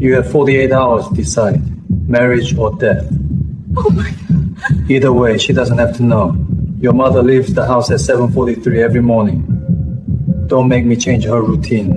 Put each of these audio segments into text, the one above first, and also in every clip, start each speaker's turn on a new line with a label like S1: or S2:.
S1: You have 48 hours to decide, marriage or death.
S2: Oh my God.
S1: Either way, she doesn't have to know. Your mother leaves the house at 7:43 every morning. Don't make me change her routine.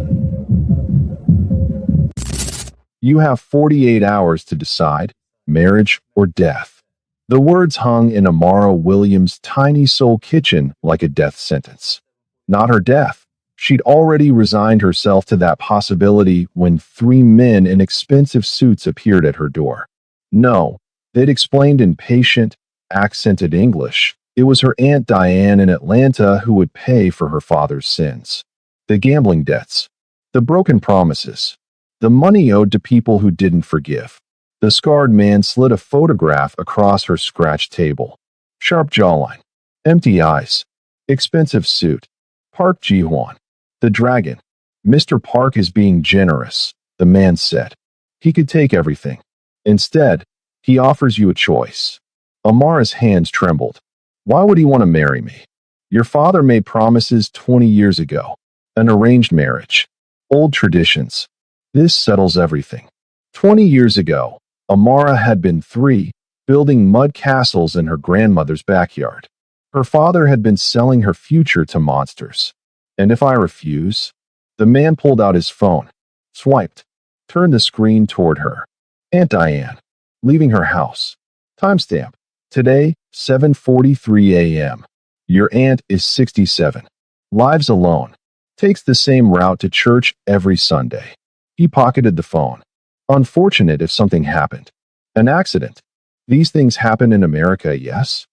S3: You have 48 hours to decide, marriage or death. The words hung in Amara Williams' tiny soul kitchen like a death sentence. Not her death. She'd already resigned herself to that possibility when 3 men in expensive suits appeared at her door. No, they'd explained in patient, accented English. It was her Aunt Diane in Atlanta who would pay for her father's sins. The gambling debts, the broken promises, the money owed to people who didn't forgive. The scarred man slid a photograph across her scratched table. Sharp jawline, empty eyes, expensive suit. Park Ji-hwan. The dragon. Mr. Park is being generous, the man said. He could take everything. Instead, he offers you a choice. Amara's hands trembled. Why would he want to marry me? Your father made promises 20 years ago. An arranged marriage. Old traditions. This settles everything. 20 years ago, Amara had been 3, building mud castles in her grandmother's backyard. Her father had been selling her future to monsters. And if I refuse? The man pulled out his phone, swiped, turned the screen toward her. Aunt Diane, leaving her house. Timestamp. Today, 7:43 a.m. Your aunt is 67. Lives alone. Takes the same route to church every Sunday. He pocketed the phone. Unfortunate if something happened. An accident. These things happen in America, yes?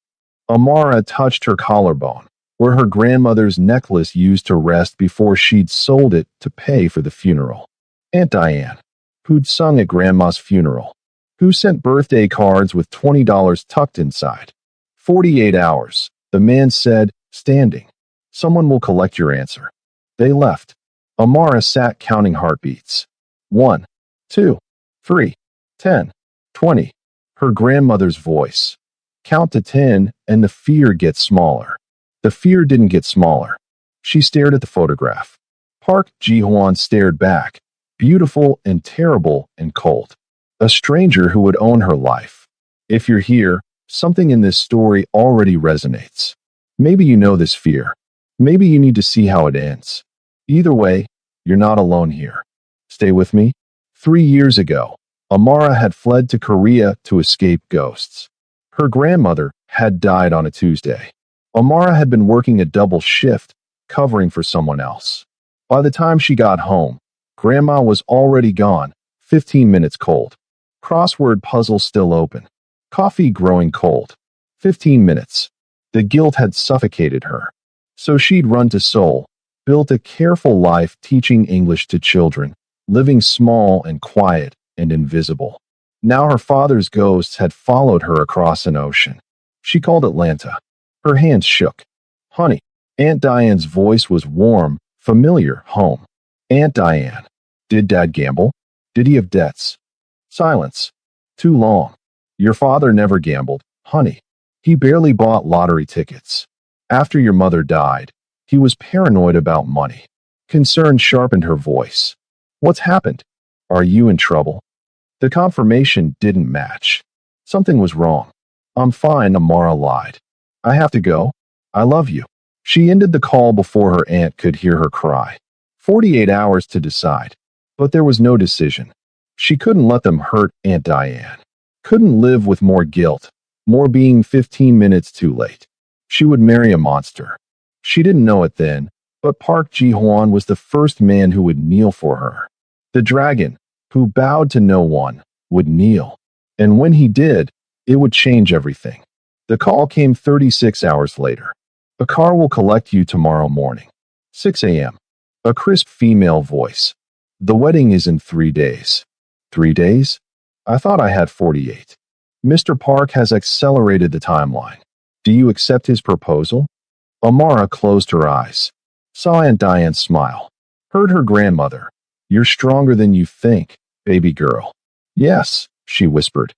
S3: Amara touched her collarbone, where her grandmother's necklace used to rest before she'd sold it to pay for the funeral. Aunt Diane, who'd sung at Grandma's funeral, who sent birthday cards with $20 tucked inside. 48 hours, the man said, standing. Someone will collect your answer. They left. Amara sat counting heartbeats. 1, 2, 3, 10, 20. Her grandmother's voice. Count to 10 and the fear gets smaller. The fear didn't get smaller. She stared at the photograph. Park Ji-hwan stared back, beautiful and terrible and cold. A stranger who would own her life. If you're here, something in this story already resonates. Maybe you know this fear. Maybe you need to see how it ends. Either way, you're not alone here. Stay with me. 3 years ago, Amara had fled to Korea to escape ghosts. Her grandmother had died on a Tuesday. Amara had been working a double shift, covering for someone else. By the time she got home, Grandma was already gone, 15 minutes cold. Crossword puzzle still open. Coffee growing cold. 15 minutes. The guilt had suffocated her. So she'd run to Seoul, built a careful life teaching English to children, living small and quiet and invisible. Now her father's ghosts had followed her across an ocean. She called Atlanta. Her hands shook. Honey. Aunt Diane's voice was warm, familiar, home. Aunt Diane. Did Dad gamble? Did he have debts? Silence. Too long. Your father never gambled, honey. He barely bought lottery tickets. After your mother died, he was paranoid about money. Concern sharpened her voice. What's happened? Are you in trouble? The confirmation didn't match. Something was wrong. I'm fine, Amara lied. I have to go. I love you. She ended the call before her aunt could hear her cry. 48 hours to decide. But there was no decision. She couldn't let them hurt Aunt Diane. Couldn't live with more guilt, more being 15 minutes too late. She would marry a monster. She didn't know it then, but Park Ji-hwan was the first man who would kneel for her. The dragon, who bowed to no one, would kneel. And when he did, it would change everything. The call came 36 hours later. A car will collect you tomorrow morning. 6 a.m. A crisp female voice. The wedding is in 3 days. 3 days? I thought I had 48. Mr. Park has accelerated the timeline. Do you accept his proposal? Amara closed her eyes. Saw Aunt Diane smile. Heard her grandmother. You're stronger than you think, baby girl. Yes, she whispered.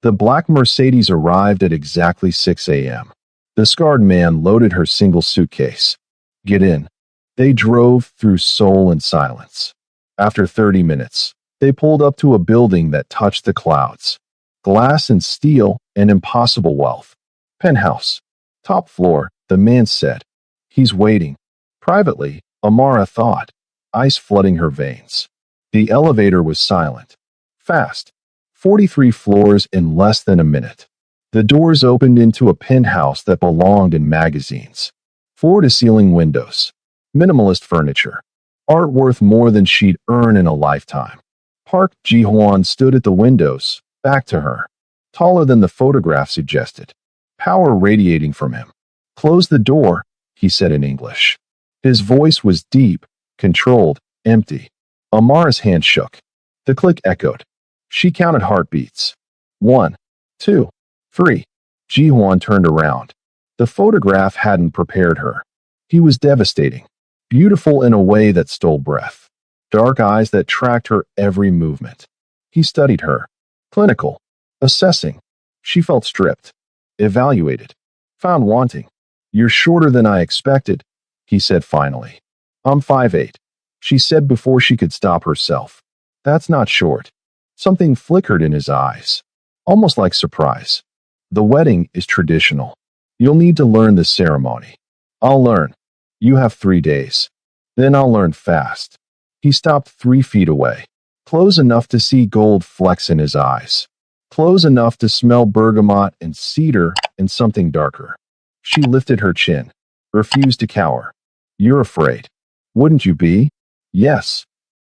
S3: The black Mercedes arrived at exactly 6 a.m. The scarred man loaded her single suitcase. Get in. They drove through Seoul in silence. After 30 minutes, They pulled up to a building that touched the clouds. Glass and steel and impossible wealth. Penthouse. Top floor, the man said. He's waiting. Privately, Amara thought, ice flooding her veins. The elevator was silent. Fast. 43 floors in less than a minute. The doors opened into a penthouse that belonged in magazines. Floor-to-ceiling windows. Minimalist furniture. Art worth more than she'd earn in a lifetime. Park Ji-hwan stood at the windows, back to her. Taller than the photograph suggested. Power radiating from him. Close the door, he said in English. His voice was deep, controlled, empty. Amara's hand shook. The click echoed. She counted heartbeats. 1, 2, 3. Ji-hwan turned around. The photograph hadn't prepared her. He was devastating. Beautiful in a way that stole breath. Dark eyes that tracked her every movement. He studied her. Clinical. Assessing. She felt stripped. Evaluated. Found wanting. You're shorter than I expected, he said finally. I'm 5'8", she said before she could stop herself. That's not short. Something flickered in his eyes. Almost like surprise. The wedding is traditional. You'll need to learn the ceremony. I'll learn. You have 3 days. Then I'll learn fast. He stopped 3 feet away. Close enough to see gold flecks in his eyes. Close enough to smell bergamot and cedar and something darker. She lifted her chin. Refused to cower. You're afraid. Wouldn't you be? Yes.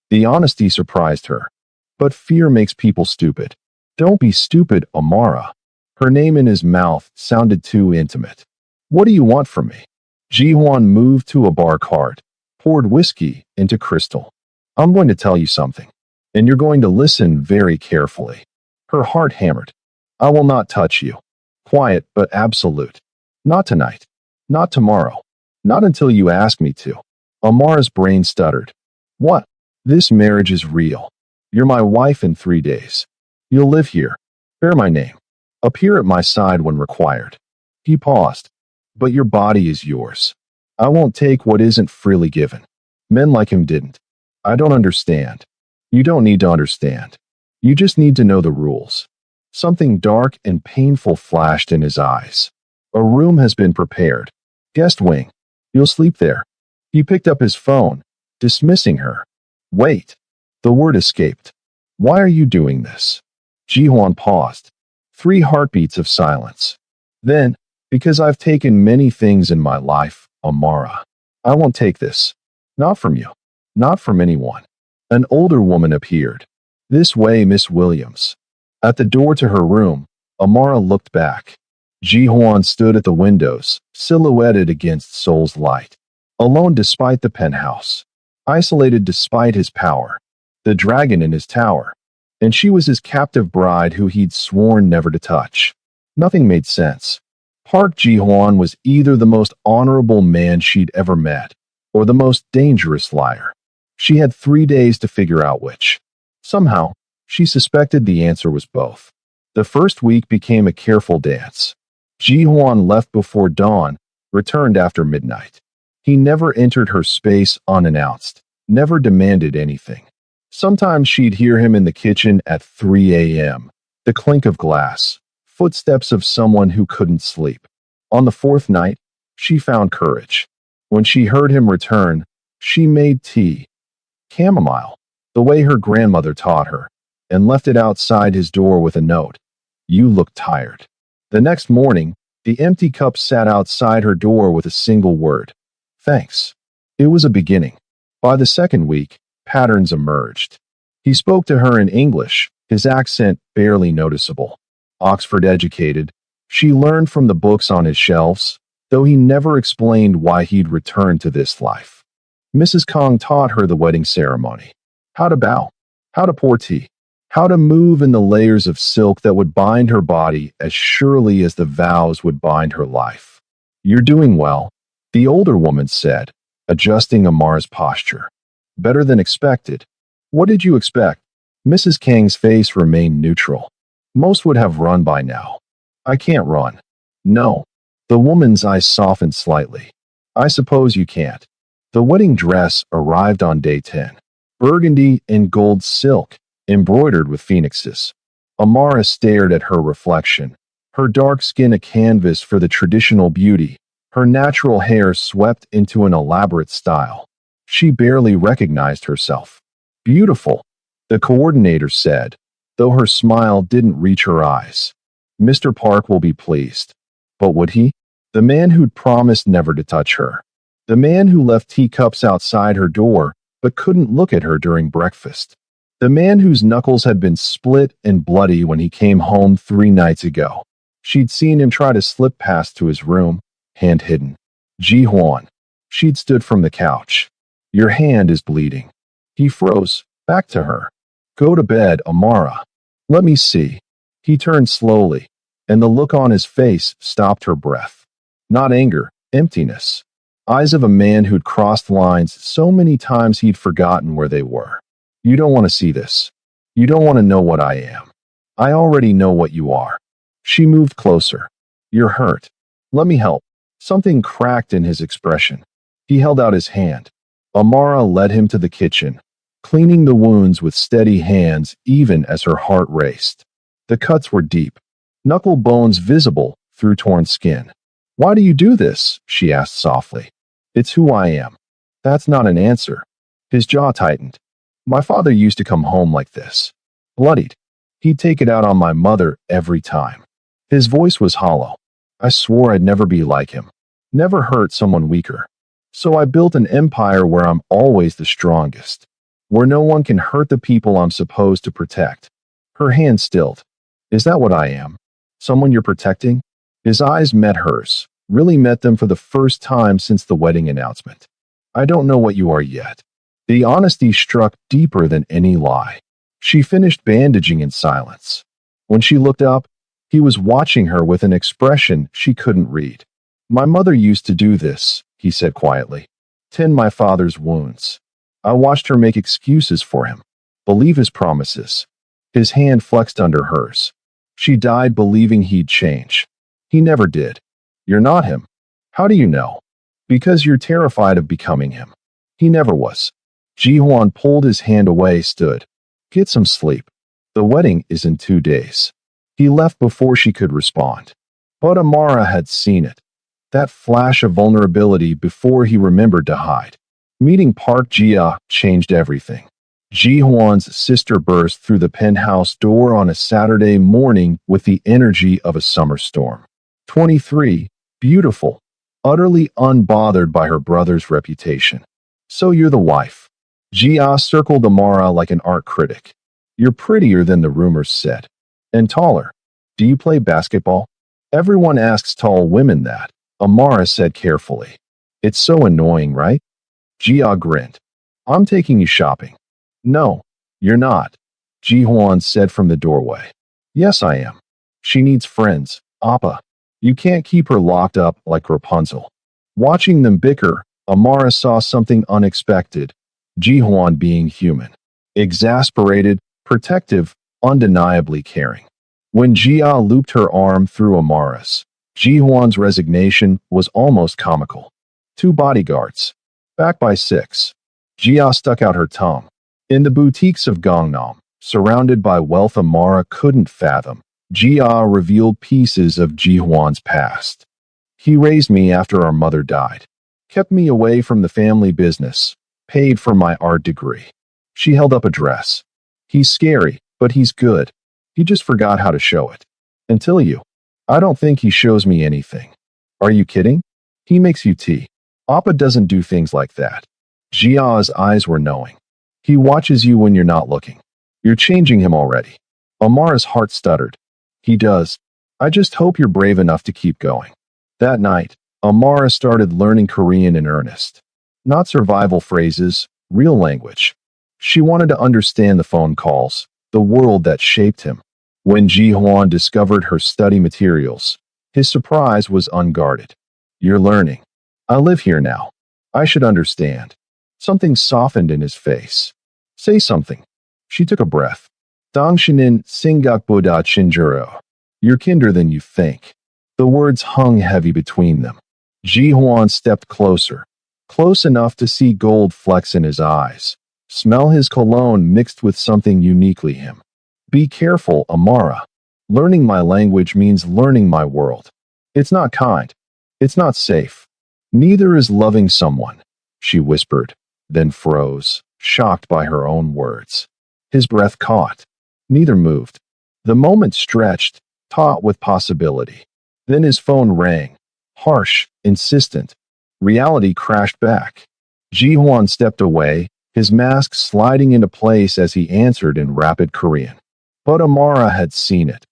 S3: The honesty surprised her. But fear makes people stupid. Don't be stupid, Amara. Her name in his mouth sounded too intimate. What do you want from me? Ji-hwan moved to a bar cart, poured whiskey into crystal. I'm going to tell you something, and you're going to listen very carefully. Her heart hammered. I will not touch you. Quiet but absolute. Not tonight. Not tomorrow. Not until you ask me to. Amara's brain stuttered. What? This marriage is real. You're my wife in 3 days. You'll live here. Bear my name. Appear at my side when required. He paused. But your body is yours. I won't take what isn't freely given. Men like him didn't. I don't understand. You don't need to understand. You just need to know the rules. Something dark and painful flashed in his eyes. A room has been prepared. Guest wing. You'll sleep there. He picked up his phone, dismissing her. Wait. The word escaped. Why are you doing this? Ji-hwan paused. 3 heartbeats of silence. Then, because I've taken many things in my life, Amara. I won't take this. Not from you. Not from anyone. An older woman appeared. This way, Miss Williams. At the door to her room, Amara looked back. Ji-hwan stood at the windows, silhouetted against Seoul's light. Alone despite the penthouse. Isolated despite his power. The dragon in his tower. And she was his captive bride who he'd sworn never to touch. Nothing made sense. Park Ji-hwan was either the most honorable man she'd ever met, or the most dangerous liar. She had 3 days to figure out which. Somehow, she suspected the answer was both. The first week became a careful dance. Ji-hwan left before dawn, returned after midnight. He never entered her space unannounced, never demanded anything. Sometimes she'd hear him in the kitchen at 3 a.m., the clink of glass, footsteps of someone who couldn't sleep. On the 4th night, she found courage. When she heard him return, she made tea, chamomile, the way her grandmother taught her, and left it outside his door with a note. You look tired. The next morning, the empty cup sat outside her door with a single word. Thanks. It was a beginning. By the 2nd week, patterns emerged. He spoke to her in English, his accent barely noticeable. Oxford educated, she learned from the books on his shelves, though he never explained why he'd returned to this life. Mrs. Kong taught her the wedding ceremony. How to bow, how to pour tea, how to move in the layers of silk that would bind her body as surely as the vows would bind her life. You're doing well, the older woman said, adjusting Amar's posture. Better than expected. What did you expect? Mrs. Kang's face remained neutral. Most would have run by now. I can't run. No. The woman's eyes softened slightly. I suppose you can't. The wedding dress arrived on day 10. Burgundy and gold silk, embroidered with phoenixes. Amara stared at her reflection, her dark skin a canvas for the traditional beauty, her natural hair swept into an elaborate style. She barely recognized herself. Beautiful, the coordinator said, though her smile didn't reach her eyes. Mr. Park will be pleased. But would he? The man who'd promised never to touch her. The man who left teacups outside her door but couldn't look at her during breakfast. The man whose knuckles had been split and bloody when he came home 3 nights ago. She'd seen him try to slip past to his room, hand hidden. Ji-hwan. She'd stood from the couch. Your hand is bleeding. He froze, back to her. Go to bed, Amara. Let me see. He turned slowly, and the look on his face stopped her breath. Not anger, emptiness. Eyes of a man who'd crossed lines so many times he'd forgotten where they were. You don't want to see this. You don't want to know what I am. I already know what you are. She moved closer. You're hurt. Let me help. Something cracked in his expression. He held out his hand. Amara led him to the kitchen, cleaning the wounds with steady hands even as her heart raced. The cuts were deep, knuckle bones visible through torn skin. Why do you do this? She asked softly. It's who I am. That's not an answer. His jaw tightened. My father used to come home like this. Bloodied. He'd take it out on my mother every time. His voice was hollow. I swore I'd never be like him. Never hurt someone weaker. So I built an empire where I'm always the strongest. Where no one can hurt the people I'm supposed to protect. Her hand stilled. Is that what I am? Someone you're protecting? His eyes met hers, really met them for the first time since the wedding announcement. I don't know what you are yet. The honesty struck deeper than any lie. She finished bandaging in silence. When she looked up, he was watching her with an expression she couldn't read. My mother used to do this, he said quietly. Tend my father's wounds. I watched her make excuses for him, believe his promises. His hand flexed under hers. She died believing he'd change. He never did. You're not him. How do you know? Because you're terrified of becoming him. He never was. Ji-hwan pulled his hand away, stood. Get some sleep. The wedding is in 2 days. He left before she could respond. But Amara had seen it. That flash of vulnerability before he remembered to hide. Meeting Park Ji-ah changed everything. Ji-hwan's sister burst through the penthouse door on a Saturday morning with the energy of a summer storm. 23, beautiful, utterly unbothered by her brother's reputation. So you're the wife. Ji-ah circled Amara like an art critic. You're prettier than the rumors said. And taller. Do you play basketball? Everyone asks tall women that, Amara said carefully. It's so annoying, right? Ji-ah grinned. I'm taking you shopping. No, you're not, Ji-hwan said from the doorway. Yes, I am. She needs friends, Appa. You can't keep her locked up like Rapunzel. Watching them bicker, Amara saw something unexpected, Ji-hwan being human. Exasperated, protective, undeniably caring. When Ji-ah looped her arm through Amara's, Ji-hwan's resignation was almost comical. 2 bodyguards. Back by 6. Ji-ah stuck out her tongue. In the boutiques of Gangnam, surrounded by wealth Amara couldn't fathom, Ji-ah revealed pieces of Ji-hwan's past. He raised me after our mother died. Kept me away from the family business. Paid for my art degree. She held up a dress. He's scary, but he's good. He just forgot how to show it. Until you. I don't think he shows me anything. Are you kidding? He makes you tea. Appa doesn't do things like that. Ji-ah's eyes were knowing. He watches you when you're not looking. You're changing him already. Amara's heart stuttered. He does. I just hope you're brave enough to keep going. That night, Amara started learning Korean in earnest. Not survival phrases, real language. She wanted to understand the phone calls, the world that shaped him. When Ji-hwan discovered her study materials, his surprise was unguarded. You're learning. I live here now. I should understand. Something softened in his face. Say something. She took a breath. Dongshinin Singak Boda Chinjuro. You're kinder than you think. The words hung heavy between them. Ji-hwan stepped closer, close enough to see gold flecks in his eyes, Smell his cologne mixed with something uniquely him. Be careful, Amara. Learning my language means learning my world. It's not kind. It's not safe. Neither is loving someone, she whispered, then froze, shocked by her own words. His breath caught. Neither moved. The moment stretched, taut with possibility. Then his phone rang. Harsh, insistent. Reality crashed back. Ji-hwan stepped away, his mask sliding into place as he answered in rapid Korean. But Amara had seen it.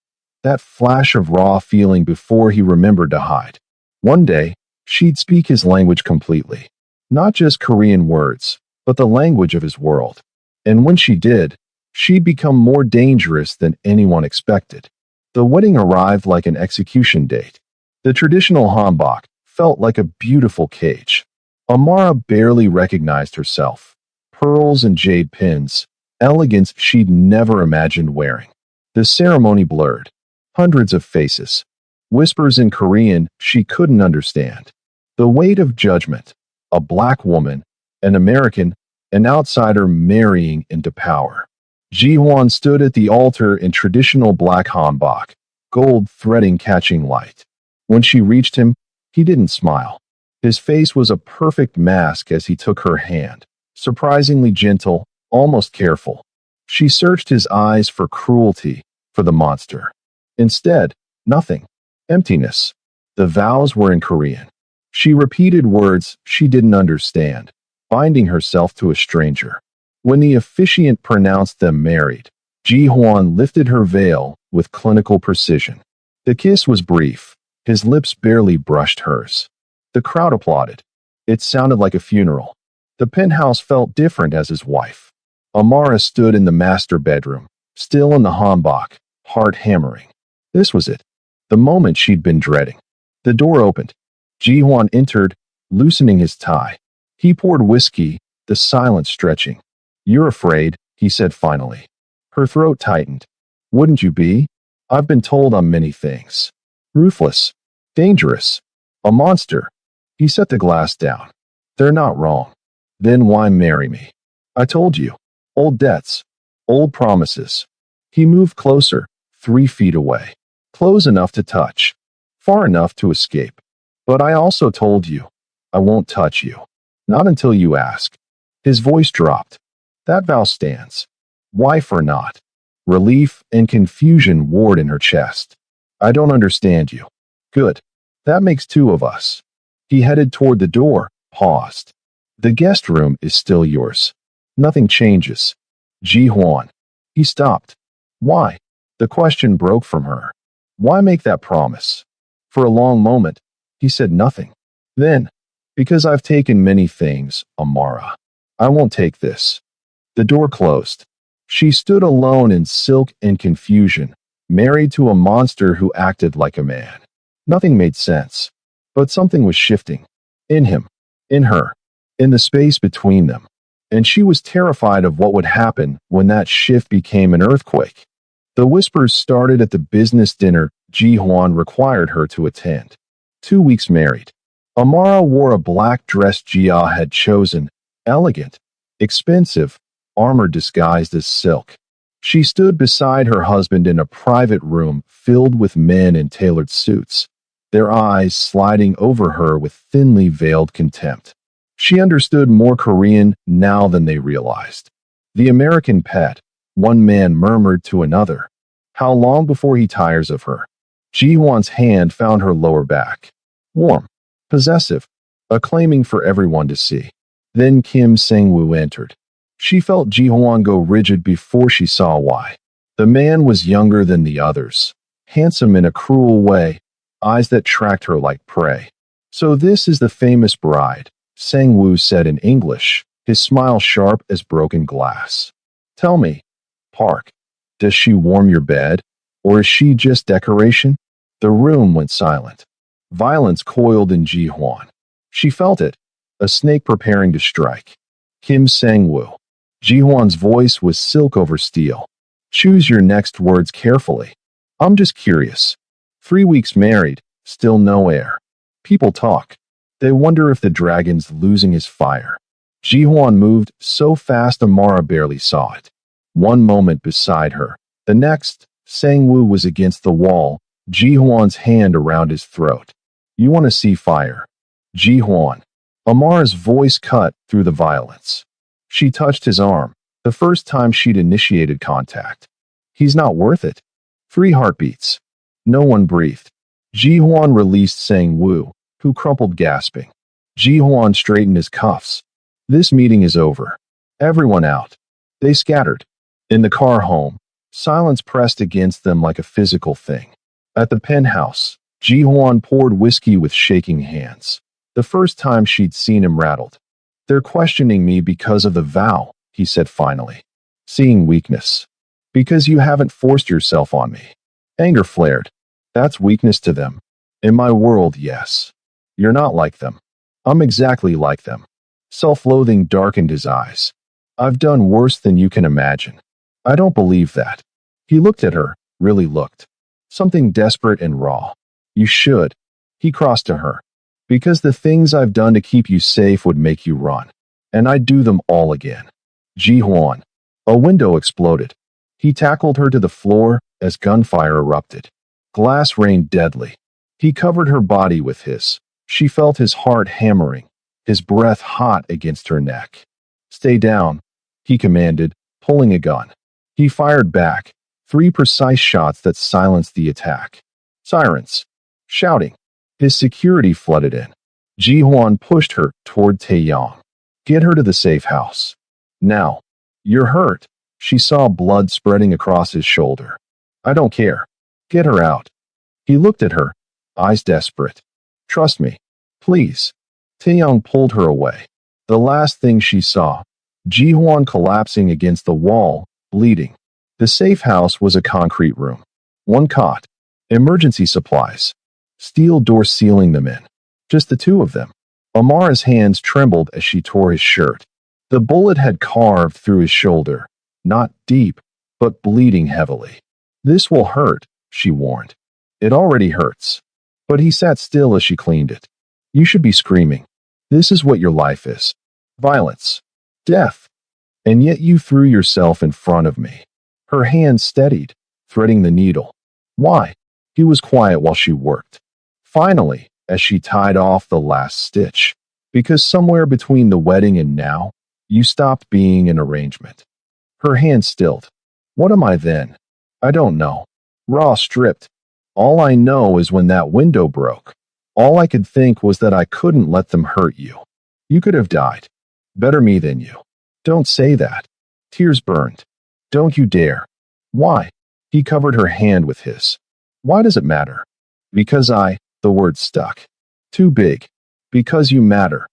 S3: That flash of raw feeling before he remembered to hide. One day, she'd speak his language completely. Not just Korean words, but the language of his world. And when she did, she'd become more dangerous than anyone expected. The wedding arrived like an execution date. The traditional hanbok felt like a beautiful cage. Amara barely recognized herself. Pearls and jade pins, elegance she'd never imagined wearing. The ceremony blurred. Hundreds of faces. Whispers in Korean she couldn't understand. The weight of judgment. A black woman, an American, an outsider marrying into power. Ji-hwan stood at the altar in traditional black hanbok, gold threading catching light. When she reached him, he didn't smile. His face was a perfect mask as he took her hand, surprisingly gentle, almost careful. She searched his eyes for cruelty, for the monster. Instead, nothing. Emptiness. The vows were in Korean. She repeated words she didn't understand, binding herself to a stranger. When the officiant pronounced them married, Ji-hwan lifted her veil with clinical precision. The kiss was brief. His lips barely brushed hers. The crowd applauded. It sounded like a funeral. The penthouse felt different as his wife. Amara stood in the master bedroom, still in the hanbok, heart hammering. This was it. The moment she'd been dreading. The door opened. Ji-hwan entered, loosening his tie. He poured whiskey, the silence stretching. You're afraid, he said finally. Her throat tightened. Wouldn't you be? I've been told I'm many things. Ruthless. Dangerous. A monster. He set the glass down. They're not wrong. Then why marry me? I told you. Old debts. Old promises. He moved closer, 3 feet away. Close enough to touch. Far enough to escape. But I also told you. I won't touch you. Not until you ask. His voice dropped. That vow stands. Wife or not. Relief and confusion warred in her chest. I don't understand you. Good. That makes 2 of us. He headed toward the door, paused. The guest room is still yours. Nothing changes. Ji-hwan. He stopped. Why? The question broke from her. Why make that promise? For a long moment, he said nothing. Then, because I've taken many things, Amara. I won't take this. The door closed. She stood alone in silk and confusion, married to a monster who acted like a man. Nothing made sense. But something was shifting. In him. In her. In the space between them. And she was terrified of what would happen when that shift became an earthquake. The whispers started at the business dinner Ji-hwan required her to attend. 2 weeks married. Amara wore a black dress Jia had chosen, elegant, expensive, armor disguised as silk. She stood beside her husband in a private room filled with men in tailored suits, their eyes sliding over her with thinly veiled contempt. She understood more Korean now than they realized. The American pet, one man murmured to another. How long before he tires of her? Ji-hwan's hand found her lower back. Warm, possessive, acclaiming for everyone to see. Then Kim Sang-woo entered. She felt Ji-hwan go rigid before she saw why. The man was younger than the others, handsome in a cruel way, eyes that tracked her like prey. So this is the famous bride, Sang-woo said in English, his smile sharp as broken glass. Tell me, Park, does she warm your bed, or is she just decoration? The room went silent. Violence coiled in Ji-hwan. She felt it, a snake preparing to strike. Kim Sang-woo. Ji-hwan's voice was silk over steel. Choose your next words carefully. I'm just curious. 3 weeks married, still no heir. People talk. They wonder if the dragon's losing his fire. Ji-hwan moved so fast Amara barely saw it. One moment beside her. The next, Sang-woo was against the wall, Ji-hwan's hand around his throat. You want to see fire? Ji-hwan. Amara's voice cut through the violence. She touched his arm, the first time she'd initiated contact. He's not worth it. 3 heartbeats. No one breathed. Ji-hwan released Sang-woo, who crumpled gasping. Ji-hwan straightened his cuffs. This meeting is over. Everyone out. They scattered. In the car home, silence pressed against them like a physical thing. At the penthouse, Ji-hwan poured whiskey with shaking hands. The first time she'd seen him rattled. They're questioning me because of the vow, he said finally. Seeing weakness. Because you haven't forced yourself on me. Anger flared. That's weakness to them. In my world, yes. You're not like them. I'm exactly like them. Self-loathing darkened his eyes. I've done worse than you can imagine. I don't believe that. He looked at her, really looked. Something desperate and raw. You should. He crossed to her. Because the things I've done to keep you safe would make you run. And I'd do them all again. Ji-hwan. A window exploded. He tackled her to the floor as gunfire erupted. Glass rained deadly. He covered her body with his. She felt his heart hammering, his breath hot against her neck. Stay down, he commanded, pulling a gun. He fired back, 3 precise shots that silenced the attack. Sirens. Shouting. His security flooded in. Ji-hwan pushed her toward Taeyong. Get her to the safe house. Now. You're hurt. She saw blood spreading across his shoulder. I don't care. Get her out. He looked at her, eyes desperate. Trust me. Please. Taeyong pulled her away. The last thing she saw, Ji-hwan collapsing against the wall, bleeding. The safe house was a concrete room. 1 cot. Emergency supplies. Steel doors sealing them in. Just the 2 of them. Amara's hands trembled as she tore his shirt. The bullet had carved through his shoulder. Not deep, but bleeding heavily. This will hurt, she warned. It already hurts. But he sat still as she cleaned it. You should be screaming. This is what your life is. Violence. Death. And yet you threw yourself in front of me. Her hand steadied, threading the needle. Why? He was quiet while she worked. Finally, as she tied off the last stitch. Because somewhere between the wedding and now, you stopped being an arrangement. Her hand stilled. What am I then? I don't know. Raw stripped. All I know is when that window broke. All I could think was that I couldn't let them hurt you. You could have died. Better me than you. Don't say that. Tears burned. Don't you dare. Why? He covered her hand with his. Why does it matter? Because the word stuck. Too big. Because you matter.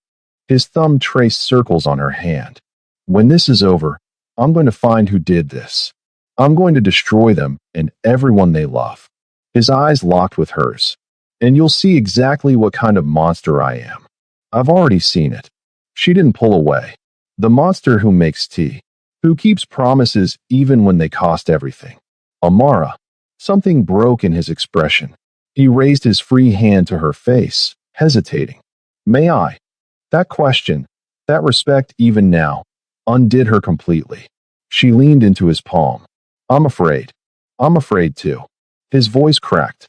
S3: His thumb traced circles on her hand. When this is over, I'm going to find who did this. I'm going to destroy them and everyone they love. His eyes locked with hers. And you'll see exactly what kind of monster I am. I've already seen it. She didn't pull away. The monster who makes tea. Who keeps promises even when they cost everything. Amara. Something broke in his expression. He raised his free hand to her face, hesitating. May I? That question, that respect even now, undid her completely. She leaned into his palm. I'm afraid. I'm afraid too. His voice cracked.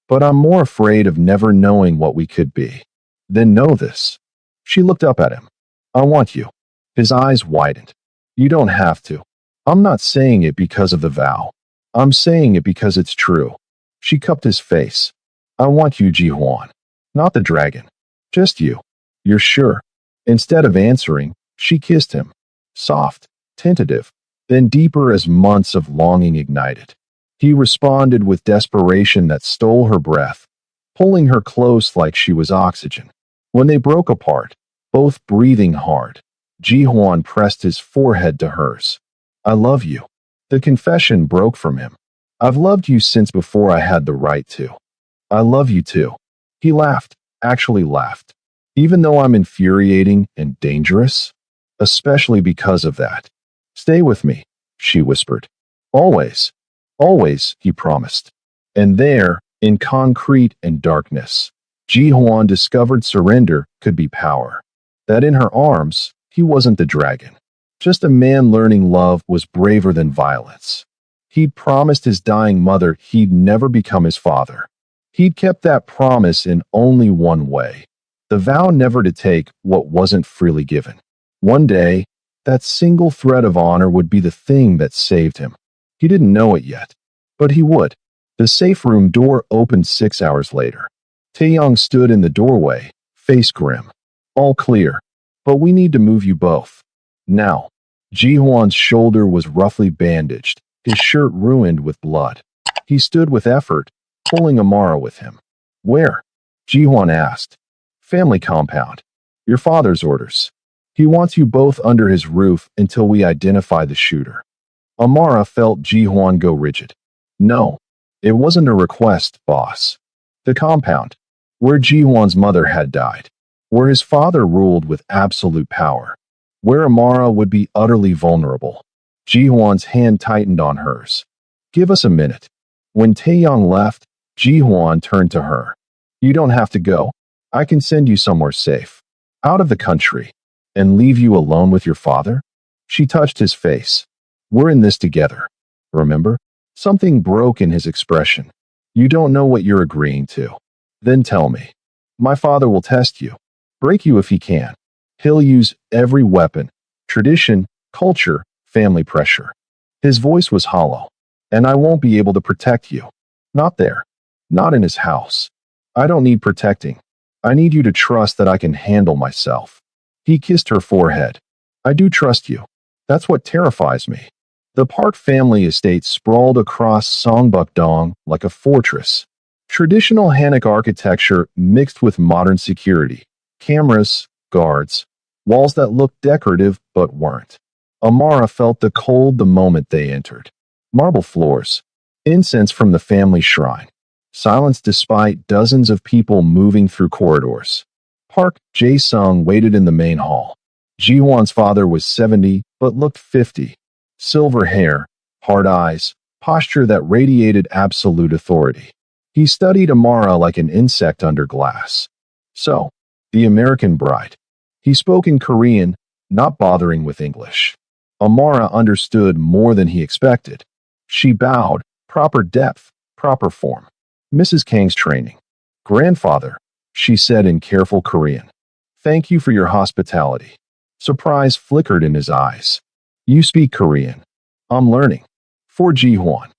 S3: But I'm more afraid of never knowing what we could be. Then know this. She looked up at him. I want you. His eyes widened. You don't have to. I'm not saying it because of the vow. I'm saying it because it's true. She cupped his face. I want you, Ji-hwan. Not the dragon. Just you. You're sure? Instead of answering, she kissed him. Soft, tentative, then deeper as months of longing ignited. He responded with desperation that stole her breath, pulling her close like she was oxygen. When they broke apart, both breathing hard, Ji-hwan pressed his forehead to hers. I love you. The confession broke from him. I've loved you since before I had the right to. I love you too. He laughed, actually laughed. Even though I'm infuriating and dangerous? Especially because of that. Stay with me, she whispered. Always. Always, he promised. And there, in concrete and darkness, Ji-hwan discovered surrender could be power. That in her arms, He wasn't the dragon. Just a man learning love was braver than violence. He'd promised his dying mother he'd never become his father. He'd kept that promise in only one way: the vow never to take what wasn't freely given. One day, that single thread of honor would be the thing that saved him. He didn't know it yet, but he would. The safe room door opened 6 hours later. Taeyong stood in the doorway, face grim. All clear, but we need to move you both. Now. Ji-hwan's shoulder was roughly bandaged, his shirt ruined with blood. He stood with effort, pulling Amara with him. Where? Ji-hwan asked. Family compound. Your father's orders. He wants you both under his roof until we identify the shooter. Amara felt Ji-hwan go rigid. No, it wasn't a request, boss. The compound, where Ji-hwan's mother had died, where his father ruled with absolute power, where Amara would be utterly vulnerable. Ji-hwan's hand tightened on hers. Give us a minute. When Taeyong left, Ji-hwan turned to her. You don't have to go. I can send you somewhere safe. Out of the country. And leave you alone with your father? She touched his face. We're in this together. Remember? Something broke in his expression. You don't know what you're agreeing to. Then tell me. My father will test you. Break you if he can. He'll use every weapon, tradition, culture, family pressure. His voice was hollow. And I won't be able to protect you. Not there. Not in his house. I don't need protecting. I need you to trust that I can handle myself. He kissed her forehead. I do trust you. That's what terrifies me. The Park family estate sprawled across Songbuk-dong like a fortress. Traditional Hanok architecture mixed with modern security. Cameras, guards, walls that looked decorative but weren't. Amara felt the cold the moment they entered. Marble floors, incense from the family shrine, silence despite dozens of people moving through corridors. Park Jae-sung waited in the main hall. Ji-hwan's father was 70 but looked 50. Silver hair, hard eyes, posture that radiated absolute authority. He studied Amara like an insect under glass. So, the American bride. He spoke in Korean, not bothering with English. Amara understood more than he expected. She bowed, proper depth, proper form. Mrs. Kang's training. Grandfather, she said in careful Korean. Thank you for your hospitality. Surprise flickered in his eyes. You speak Korean. I'm learning. For Ji-hwan.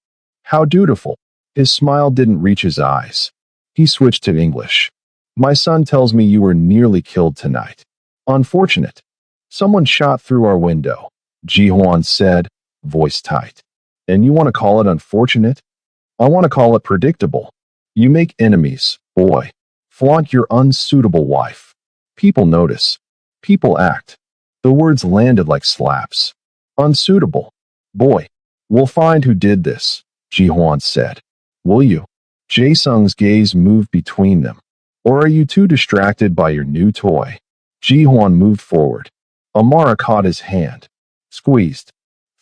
S3: How dutiful. His smile didn't reach his eyes. He switched to English. My son tells me you were nearly killed tonight. Unfortunate. Someone shot through our window, Ji-hwan said, voice tight. And you want to call it unfortunate? I want to call it predictable. You make enemies, boy. Flaunt your unsuitable wife. People notice. People act. The words landed like slaps. Unsuitable. Boy. We'll find who did this, Ji-hwan said. Will you? Jae-sung's gaze moved between them. Or are you too distracted by your new toy? Ji-hwan moved forward. Amara caught his hand. Squeezed.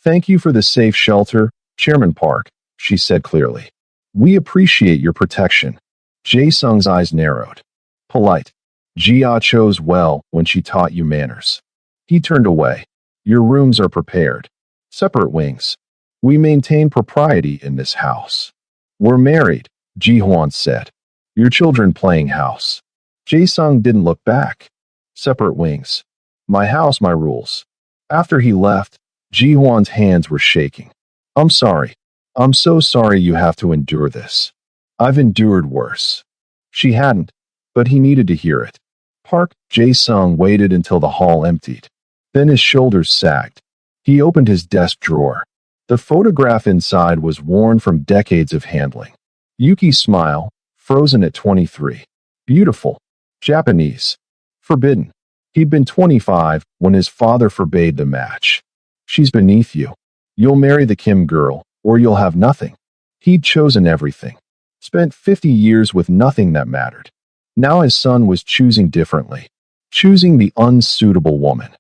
S3: Thank you for the safe shelter, Chairman Park, she said clearly. We appreciate your protection. Jae-sung's eyes narrowed. Polite. Jia chose well when she taught you manners. He turned away. Your rooms are prepared. Separate wings. We maintain propriety in this house. We're married, Ji-hwan said. Your children playing house. Jae-sung didn't look back. Separate wings. My house, my rules. After he left, Ji-hwan's hands were shaking. I'm sorry. I'm so sorry you have to endure this. I've endured worse. She hadn't, but he needed to hear it. Park Jae-sung waited until the hall emptied. Then his shoulders sagged. He opened his desk drawer. The photograph inside was worn from decades of handling. Yuki's smile, frozen at 23. Beautiful. Japanese. Forbidden. He'd been 25 when his father forbade the match. She's beneath you. You'll marry the Kim girl, or you'll have nothing. He'd chosen everything. Spent 50 years with nothing that mattered. Now his son was choosing differently. Choosing the unsuitable woman.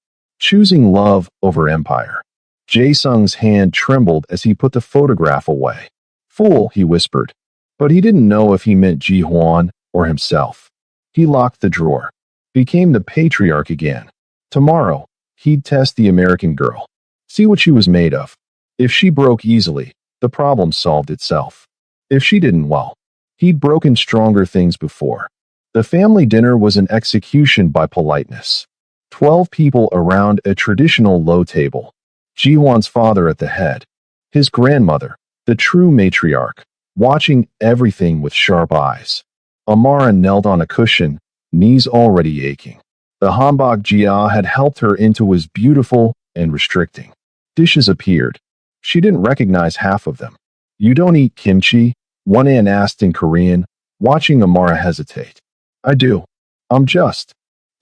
S3: Choosing love over empire. Jae-sung's hand trembled as he put the photograph away. Fool, he whispered. But he didn't know if he meant Ji-hwan or himself. He locked the drawer. Became the patriarch again. Tomorrow, He'd test the American girl, see what she was made of. If she broke easily, the problem solved itself. If she didn't, well, he'd broken stronger things before. The family dinner was an execution by politeness. 12 people around a traditional low table. Ji-won's father at the head. His grandmother, the true matriarch, watching everything with sharp eyes. Amara knelt on a cushion, knees already aching. The hanbok Jia had helped her into was beautiful and restricting. Dishes appeared. She didn't recognize half of them. "You don't eat kimchi?" one aunt asked in Korean, watching Amara hesitate. "I do. I'm just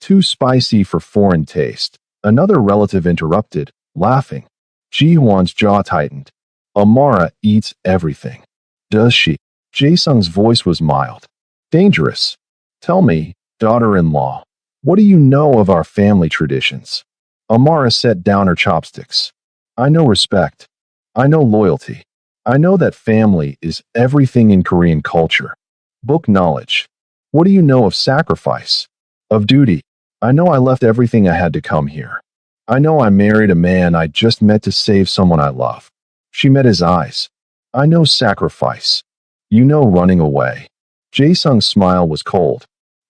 S3: too spicy for foreign taste," another relative interrupted, laughing. Ji-hwan's jaw tightened. "Amara eats everything." "Does she?" Jae-sung's voice was mild. "Dangerous. Tell me, daughter-in-law, what do you know of our family traditions?" Amara set down her chopsticks. "I know respect. I know loyalty. I know that family is everything in Korean culture. Book knowledge. What do you know of sacrifice? Of duty? I know I left everything I had to come here. I know I married a man I just met to save someone I love." She met his eyes. "I know sacrifice. You know running away." Jae-sung's smile was cold.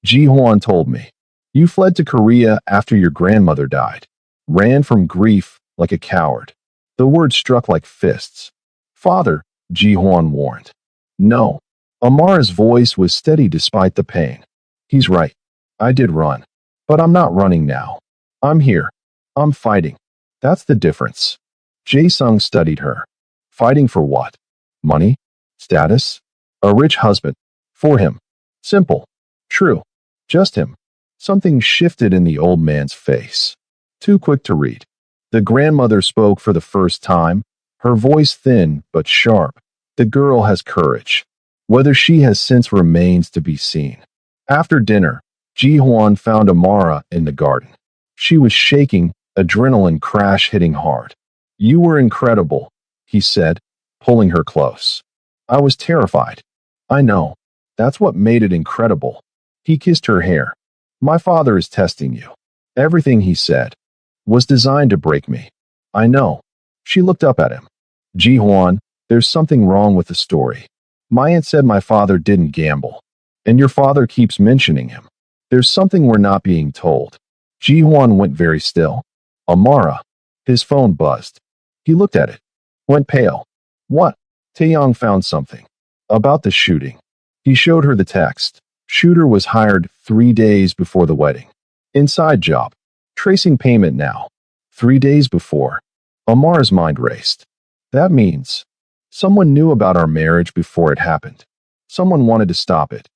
S3: "Ji-hwan told me. You fled to Korea after your grandmother died. Ran from grief like a coward." The words struck like fists. "Father," Ji-hwan warned. "No." Amara's voice was steady despite the pain. "He's right. I did run. But I'm not running now. I'm here. I'm fighting. That's the difference." Jae-sung studied her. Fighting for what? Money? Status? A rich husband? For him. Simple. True. Just him. Something shifted in the old man's face. Too quick to read. The grandmother spoke for the first time, her voice thin but sharp. "The girl has courage. Whether she has since remains to be seen." After dinner, Ji-hwan found Amara in the garden. She was shaking, adrenaline crash hitting hard. "You were incredible," he said, pulling her close. "I was terrified." "I know. That's what made it incredible." He kissed her hair. "My father is testing you." Everything he said was designed to break me. "I know." She looked up at him. "Ji-hwan, there's something wrong with the story. My aunt said my father didn't gamble. And your father keeps mentioning him. There's something we're not being told." Ji-hwan went very still. "Amara." His phone buzzed. He looked at it. Went pale. "What?" Taeyong found something. About the shooting. He showed her the text. Shooter was hired 3 days before the wedding. Inside job. Tracing payment now. 3 days before. Amara's mind raced. That means someone knew about our marriage before it happened. Someone wanted to stop it.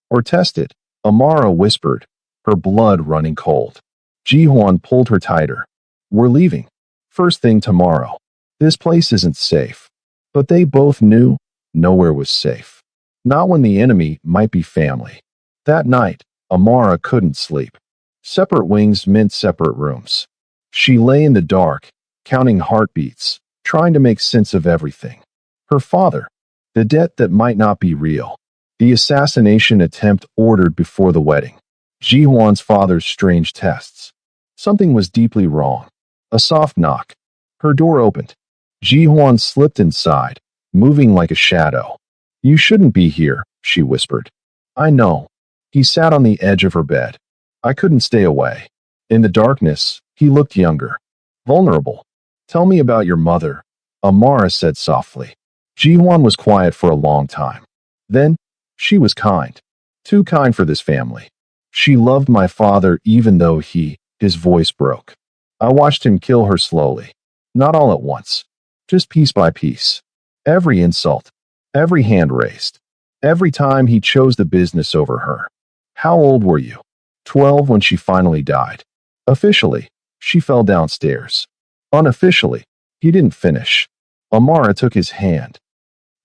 S3: Or test it. Amara whispered, her blood running cold. Ji-hwan pulled her tighter. "We're leaving. First thing tomorrow. This place isn't safe." But they both knew nowhere was safe. Not when the enemy might be family. That night, Amara couldn't sleep. Separate wings meant separate rooms. She lay in the dark, counting heartbeats, trying to make sense of everything. Her father, the debt that might not be real, the assassination attempt ordered before the wedding, Ji-hwan's father's strange tests. Something was deeply wrong. A soft knock. Her door opened. Ji-hwan slipped inside, moving like a shadow. "You shouldn't be here," she whispered. "I know." He sat on the edge of her bed. "I couldn't stay away." In the darkness, he looked younger. Vulnerable. "Tell me about your mother," Amara said softly. Ji-hwan was quiet for a long time. Then, she was kind. Too kind for this family. "She loved my father even though his voice broke. I watched him kill her slowly. Not all at once. Just piece by piece. Every insult. Every hand raised. Every time he chose the business over her." "How old were you?" 12 when she finally died. Officially, she fell downstairs. Unofficially, he didn't finish. Amara took his hand.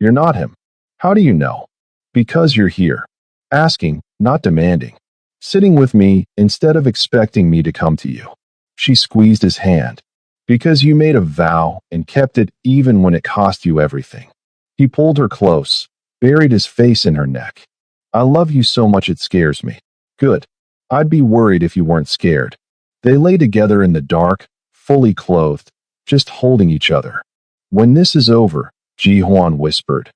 S3: "You're not him." "How do you know?" "Because you're here. Asking, not demanding. Sitting with me instead of expecting me to come to you." She squeezed his hand. "Because you made a vow and kept it even when it cost you everything." He pulled her close, buried his face in her neck. "I love you so much it scares me." "Good. I'd be worried if you weren't scared." They lay together in the dark, fully clothed, just holding each other. When this is over, Ji-hwan whispered,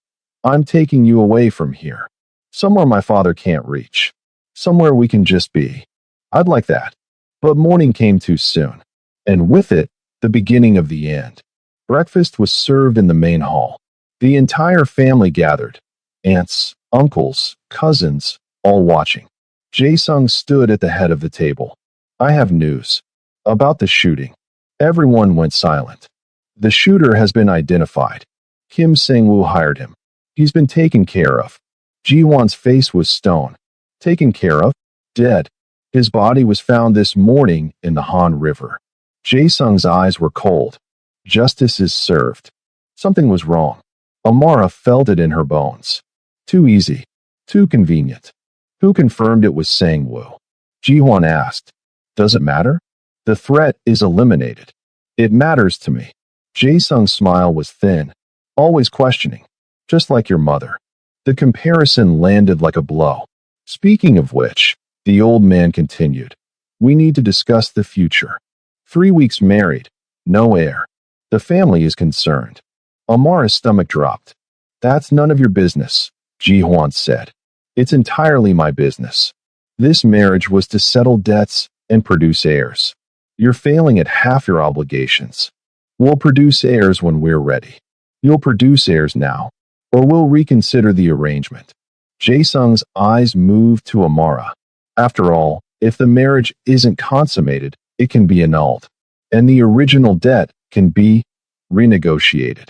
S3: I'm taking you away from here. Somewhere my father can't reach. Somewhere we can just be. I'd like that. But morning came too soon. And with it, the beginning of the end. Breakfast was served in the main hall. The entire family gathered. Aunts, uncles, cousins, all watching. Jae-sung stood at the head of the table. I have news. About the shooting. Everyone went silent. The shooter has been identified. Kim Sang-woo hired him. He's been taken care of. Ji-won's face was stone. Taken care of? Dead. His body was found this morning in the Han River. Jae-sung's eyes were cold. Justice is served. Something was wrong. Amara felt it in her bones. Too easy. Too convenient. Who confirmed it was Sang-woo? Ji-won asked. Does it matter? The threat is eliminated. It matters to me. Jae-sung's smile was thin. Always questioning. Just like your mother. The comparison landed like a blow. Speaking of which, the old man continued. We need to discuss the future. 3 weeks married. No heir. The family is concerned. Amara's stomach dropped. That's none of your business, Ji-hwan said. It's entirely my business. This marriage was to settle debts and produce heirs. You're failing at half your obligations. We'll produce heirs when we're ready. You'll produce heirs now, or we'll reconsider the arrangement. Jae-sung's eyes moved to Amara. After all, if the marriage isn't consummated, it can be annulled, and the original debt can be renegotiated.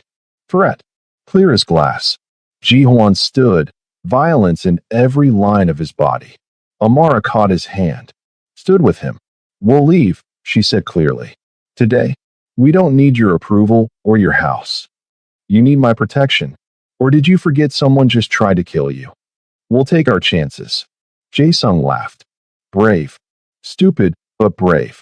S3: Threat. Clear as glass. Ji-hwan stood, violence in every line of his body. Amara caught his hand. Stood with him. We'll leave, she said clearly. Today, we don't need your approval or your house. You need my protection. Or did you forget someone just tried to kill you? We'll take our chances. Jae-sung laughed. Brave. Stupid, but brave.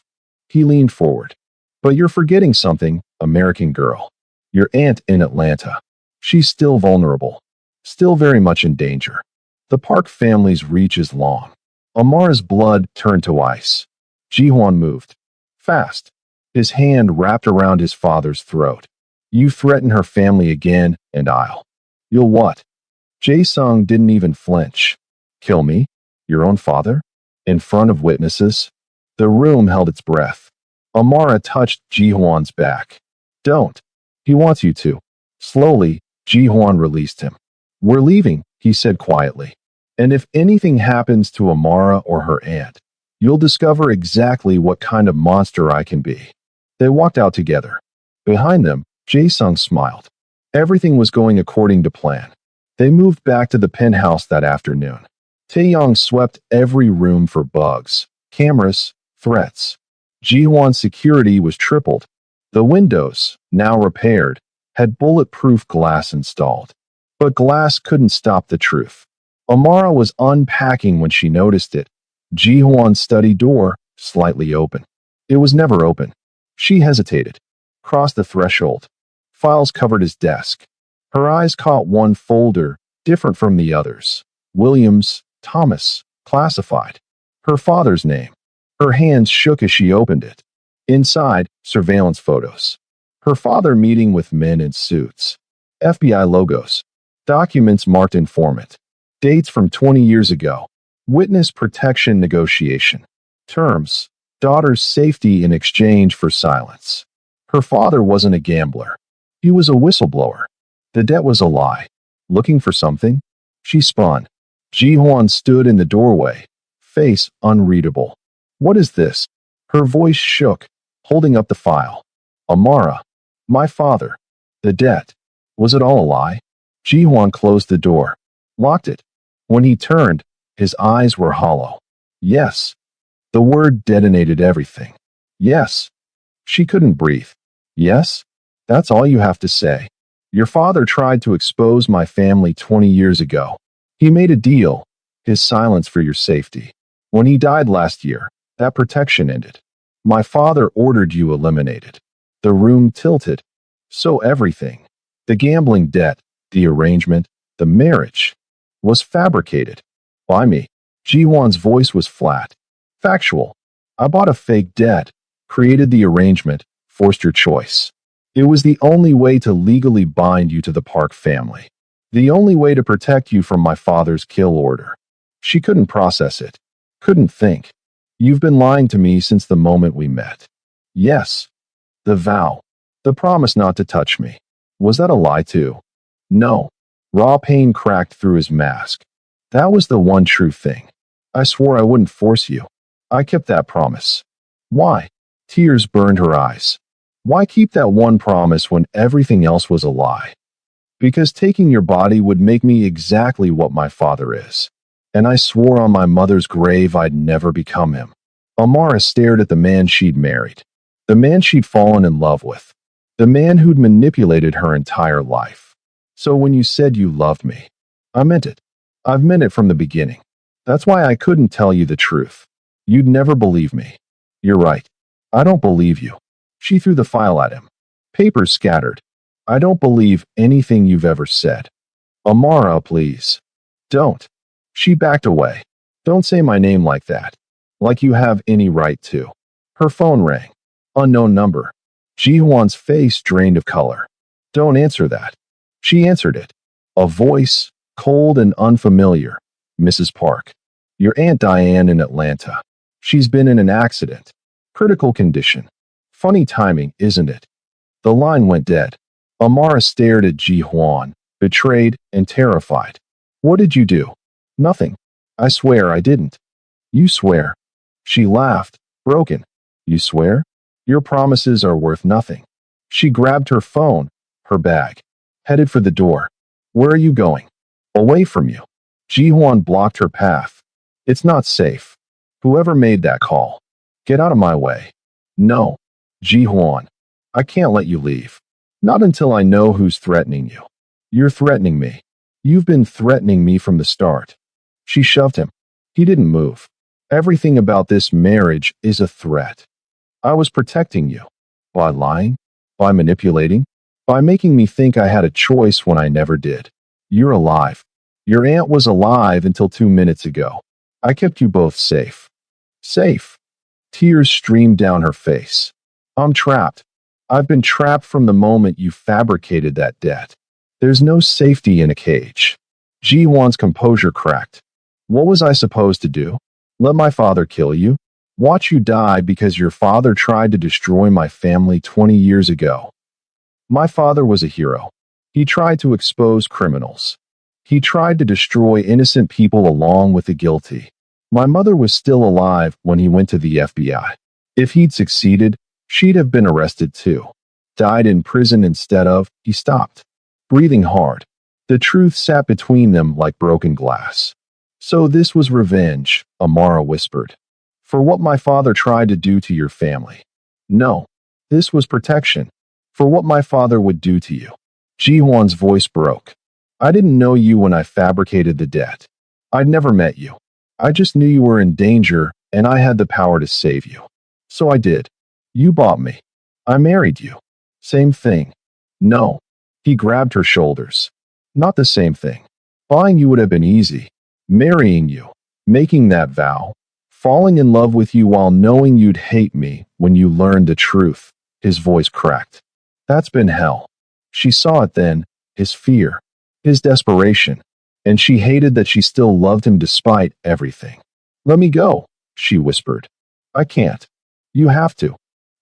S3: He leaned forward. But you're forgetting something, American girl. Your aunt in Atlanta. She's still vulnerable. Still very much in danger. The Park family's reach is long. Amara's blood turned to ice. Ji-hwan moved. Fast. His hand wrapped around his father's throat. You threaten her family again, and You'll what? Jae-sung didn't even flinch. Kill me? Your own father? In front of witnesses? The room held its breath. Amara touched Ji-hwan's back. Don't. He wants you to. Slowly, Ji-hwan released him. We're leaving, he said quietly. And if anything happens to Amara or her aunt, you'll discover exactly what kind of monster I can be. They walked out together. Behind them, Jae-sung smiled. Everything was going according to plan. They moved back to the penthouse that afternoon. Taeyong swept every room for bugs, cameras, threats. Ji-hwan's security was tripled. The windows, now repaired, had bulletproof glass installed. But glass couldn't stop the truth. Amara was unpacking when she noticed it. Ji-hwan's study door, slightly open. It was never open. She hesitated. Crossed the threshold. Files covered his desk. Her eyes caught one folder, different from the others. Williams, Thomas, classified. Her father's name. Her hands shook as she opened it. Inside, surveillance photos. Her father meeting with men in suits. FBI logos. Documents marked informant. Dates from 20 years ago. Witness protection negotiation. Terms. Daughter's safety in exchange for silence. Her father wasn't a gambler. He was a whistleblower. The debt was a lie. Looking for something? She spun. Ji-hwan stood in the doorway, face unreadable. What is this? Her voice shook, holding up the file. Amara. My father. The debt. Was it all a lie? Ji-hwan closed the door. Locked it. When he turned, his eyes were hollow. Yes. The word detonated everything. Yes. She couldn't breathe. Yes? That's all you have to say. Your father tried to expose my family 20 years ago. He made a deal, his silence for your safety. When he died last year, that protection ended. My father ordered you eliminated. The room tilted. So everything, the gambling debt, the arrangement, the marriage, was fabricated. By me. Ji-hwan's voice was flat. Factual. I bought a fake debt, created the arrangement, forced your choice. It was the only way to legally bind you to the Park family. The only way to protect you from my father's kill order. She couldn't process it. Couldn't think. You've been lying to me since the moment we met. Yes. The vow. The promise not to touch me. Was that a lie too? No. Raw pain cracked through his mask. That was the one true thing. I swore I wouldn't force you. I kept that promise. Why? Tears burned her eyes. Why keep that one promise when everything else was a lie? Because taking your body would make me exactly what my father is. And I swore on my mother's grave I'd never become him. Amara stared at the man she'd married. The man she'd fallen in love with. The man who'd manipulated her entire life. So when you said you loved me, I meant it. I've meant it from the beginning. That's why I couldn't tell you the truth. You'd never believe me. You're right. I don't believe you. She threw the file at him. Papers scattered. I don't believe anything you've ever said. Amara, please. Don't. She backed away. Don't say my name like that. Like you have any right to. Her phone rang. Unknown number. Ji-hwan's face drained of color. Don't answer that. She answered it. A voice, cold and unfamiliar. Mrs. Park. Your Aunt Diane in Atlanta. She's been in an accident. Critical condition. Funny timing, isn't it? The line went dead. Amara stared at Ji-hwan, betrayed and terrified. What did you do? Nothing. I swear I didn't. You swear. She laughed, broken. You swear? Your promises are worth nothing. She grabbed her phone, her bag, headed for the door. Where are you going? Away from you. Ji-hwan blocked her path. It's not safe. Whoever made that call. Get out of my way. No. Ji-hwan. I can't let you leave. Not until I know who's threatening you. You're threatening me. You've been threatening me from the start. She shoved him. He didn't move. Everything about this marriage is a threat. I was protecting you. By lying? By manipulating? By making me think I had a choice when I never did. You're alive. Your aunt was alive until 2 minutes ago. I kept you both safe. Safe. Tears streamed down her face. I'm trapped. I've been trapped from the moment you fabricated that debt. There's no safety in a cage. Ji-hwan's composure cracked. What was I supposed to do? Let my father kill you? Watch you die because your father tried to destroy my family 20 years ago. My father was a hero. He tried to expose criminals. He tried to destroy innocent people along with the guilty. My mother was still alive when he went to the FBI. If he'd succeeded, she'd have been arrested too. Died in prison instead of. He stopped. Breathing hard. The truth sat between them like broken glass. So this was revenge, Amara whispered. For what my father tried to do to your family. No. This was protection. For what my father would do to you. Ji-hwan's voice broke. I didn't know you when I fabricated the debt. I'd never met you. I just knew you were in danger and I had the power to save you. So I did. You bought me. I married you. Same thing. No. He grabbed her shoulders. Not the same thing. Buying you would have been easy. Marrying you. Making that vow. Falling in love with you while knowing you'd hate me when you learned the truth. His voice cracked. That's been hell. She saw it then, his fear, his desperation, and she hated that she still loved him despite everything. Let me go, she whispered. I can't. You have to.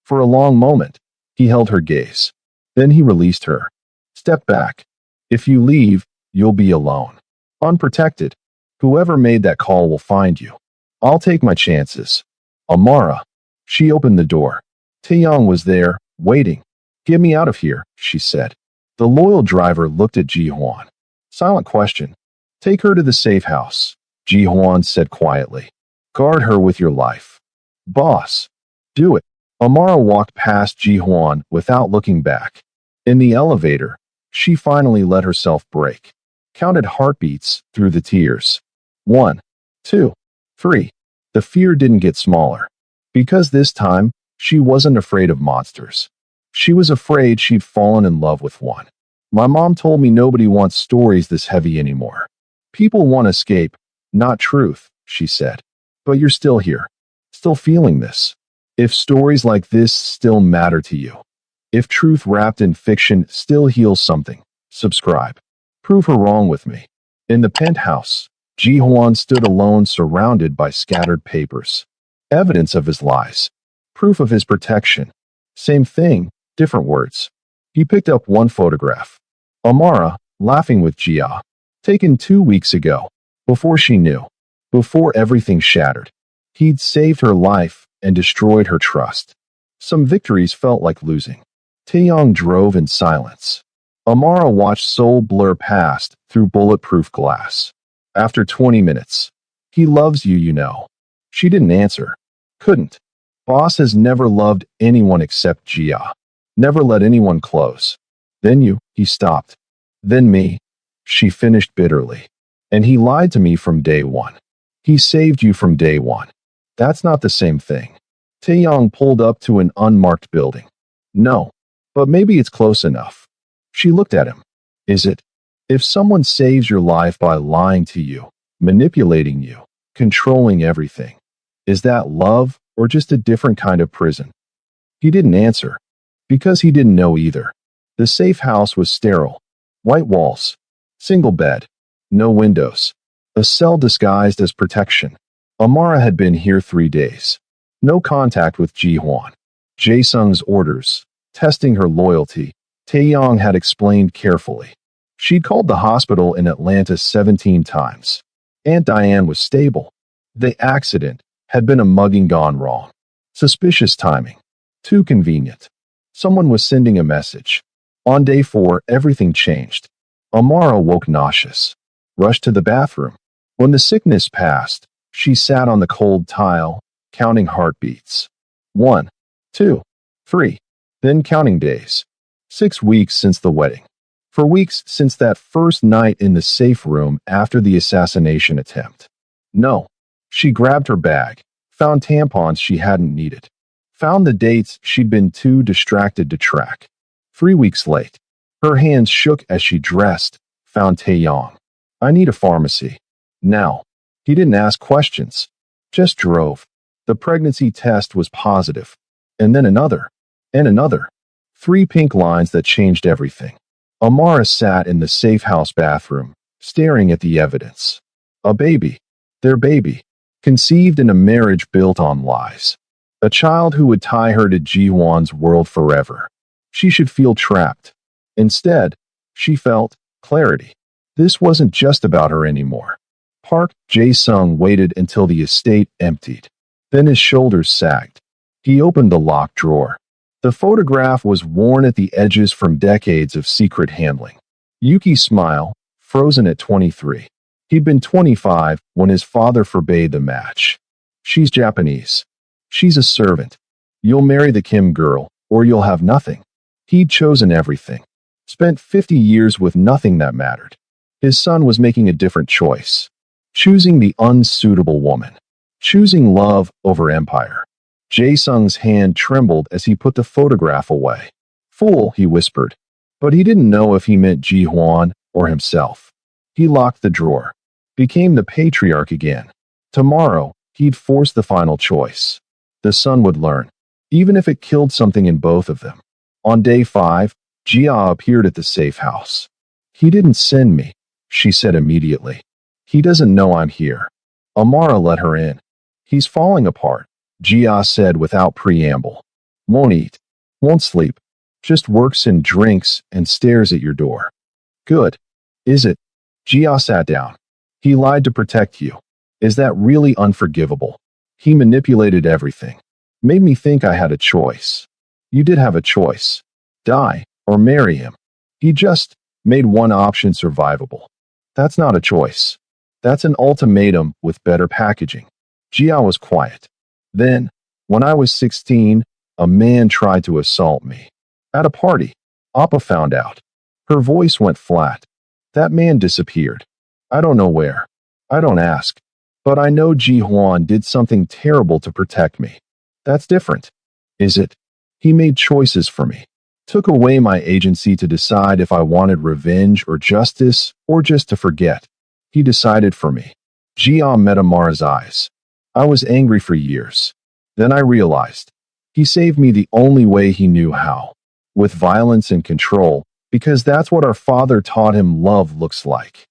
S3: For a long moment, he held her gaze. Then he released her. Step back. If you leave, you'll be alone. Unprotected. Whoever made that call will find you. I'll take my chances. Amara. She opened the door. Taeyong was there, waiting. Get me out of here, she said. The loyal driver looked at Ji-hwan. Silent question. Take her to the safe house, Ji-hwan said quietly. Guard her with your life. Boss. Do it. Amara walked past Ji-hwan without looking back. In the elevator, she finally let herself break. Counted heartbeats through the tears. 1, 2, 3. The fear didn't get smaller. Because this time, she wasn't afraid of monsters. She was afraid she'd fallen in love with one. My mom told me nobody wants stories this heavy anymore. People want escape, not truth, she said. But you're still here. Still feeling this. If stories like this still matter to you, If truth wrapped in fiction still heals something, subscribe. Prove her wrong with me. In the penthouse, Ji-hwan stood alone surrounded by scattered papers. Evidence of his lies. Proof of his protection. Same thing, different words. He picked up one photograph. Amara, laughing with Jia. Taken 2 weeks ago. Before she knew. Before everything shattered. He'd saved her life and destroyed her trust. Some victories felt like losing. Taeyong drove in silence. Amara watched Seoul blur past through bulletproof glass. After 20 minutes. He loves you, you know. She didn't answer. Couldn't. Boss has never loved anyone except Jia. Never let anyone close. Then you, he stopped. Then me. She finished bitterly. And he lied to me from day one. He saved you from day one. That's not the same thing. Taeyong pulled up to an unmarked building. No. But maybe it's close enough. She looked at him. Is it? If someone saves your life by lying to you, manipulating you, controlling everything, is that love or just a different kind of prison? He didn't answer. Because he didn't know either. The safe house was sterile. White walls. Single bed. No windows. A cell disguised as protection. Amara had been here 3 days. No contact with Ji-hwan. Jae-sung's orders. Testing her loyalty. Taeyong had explained carefully. She'd called the hospital in Atlanta 17 times. Aunt Diane was stable. The accident had been a mugging gone wrong. Suspicious timing. Too convenient. Someone was sending a message. On day 4, everything changed. Amara woke nauseous. Rushed to the bathroom. When the sickness passed, she sat on the cold tile, counting heartbeats. 1, 2, 3. Then counting days. 6 weeks since the wedding. For weeks since that first night in the safe room after the assassination attempt. No. She grabbed her bag, found tampons she hadn't needed. Found the dates she'd been too distracted to track. 3 weeks late. Her hands shook as she dressed, found Taeyong. I need a pharmacy. Now. He didn't ask questions. Just drove. The pregnancy test was positive. And then another. And another. 3 pink lines that changed everything. Amara sat in the safe house bathroom, staring at the evidence. A baby. Their baby. Conceived in a marriage built on lies. A child who would tie her to Ji-hwan's world forever. She should feel trapped. Instead, she felt clarity. This wasn't just about her anymore. Park Jae-sung waited until the estate emptied. Then his shoulders sagged. He opened the locked drawer. The photograph was worn at the edges from decades of secret handling. Yuki's smile, frozen at 23. He'd been 25 when his father forbade the match. She's Japanese. She's a servant. You'll marry the Kim girl, or you'll have nothing. He'd chosen everything. Spent 50 years with nothing that mattered. His son was making a different choice. Choosing the unsuitable woman. Choosing love over empire. Jae-sung's hand trembled as he put the photograph away. Fool, he whispered. But he didn't know if he meant Ji-hwan or himself. He locked the drawer. Became the patriarch again. Tomorrow, he'd force the final choice. The son would learn. Even if it killed something in both of them. On day 5, Jia appeared at the safe house. He didn't send me, she said immediately. He doesn't know I'm here. Amara let her in. He's falling apart, Jia said without preamble. Won't eat. Won't sleep. Just works and drinks and stares at your door. Good. Is it? Jia sat down. He lied to protect you. Is that really unforgivable? He manipulated everything. Made me think I had a choice. You did have a choice. Die, or marry him. He just made one option survivable. That's not a choice. That's an ultimatum with better packaging. Jia was quiet. Then, when I was 16, a man tried to assault me. At a party, Appa found out. Her voice went flat. That man disappeared. I don't know where. I don't ask. But I know Ji-hwan did something terrible to protect me. That's different. Is it? He made choices for me. Took away my agency to decide if I wanted revenge or justice or just to forget. He decided for me. Jia met Amara's eyes. I was angry for years. Then I realized. He saved me the only way he knew how. with violence and control, because that's what our father taught him love looks like.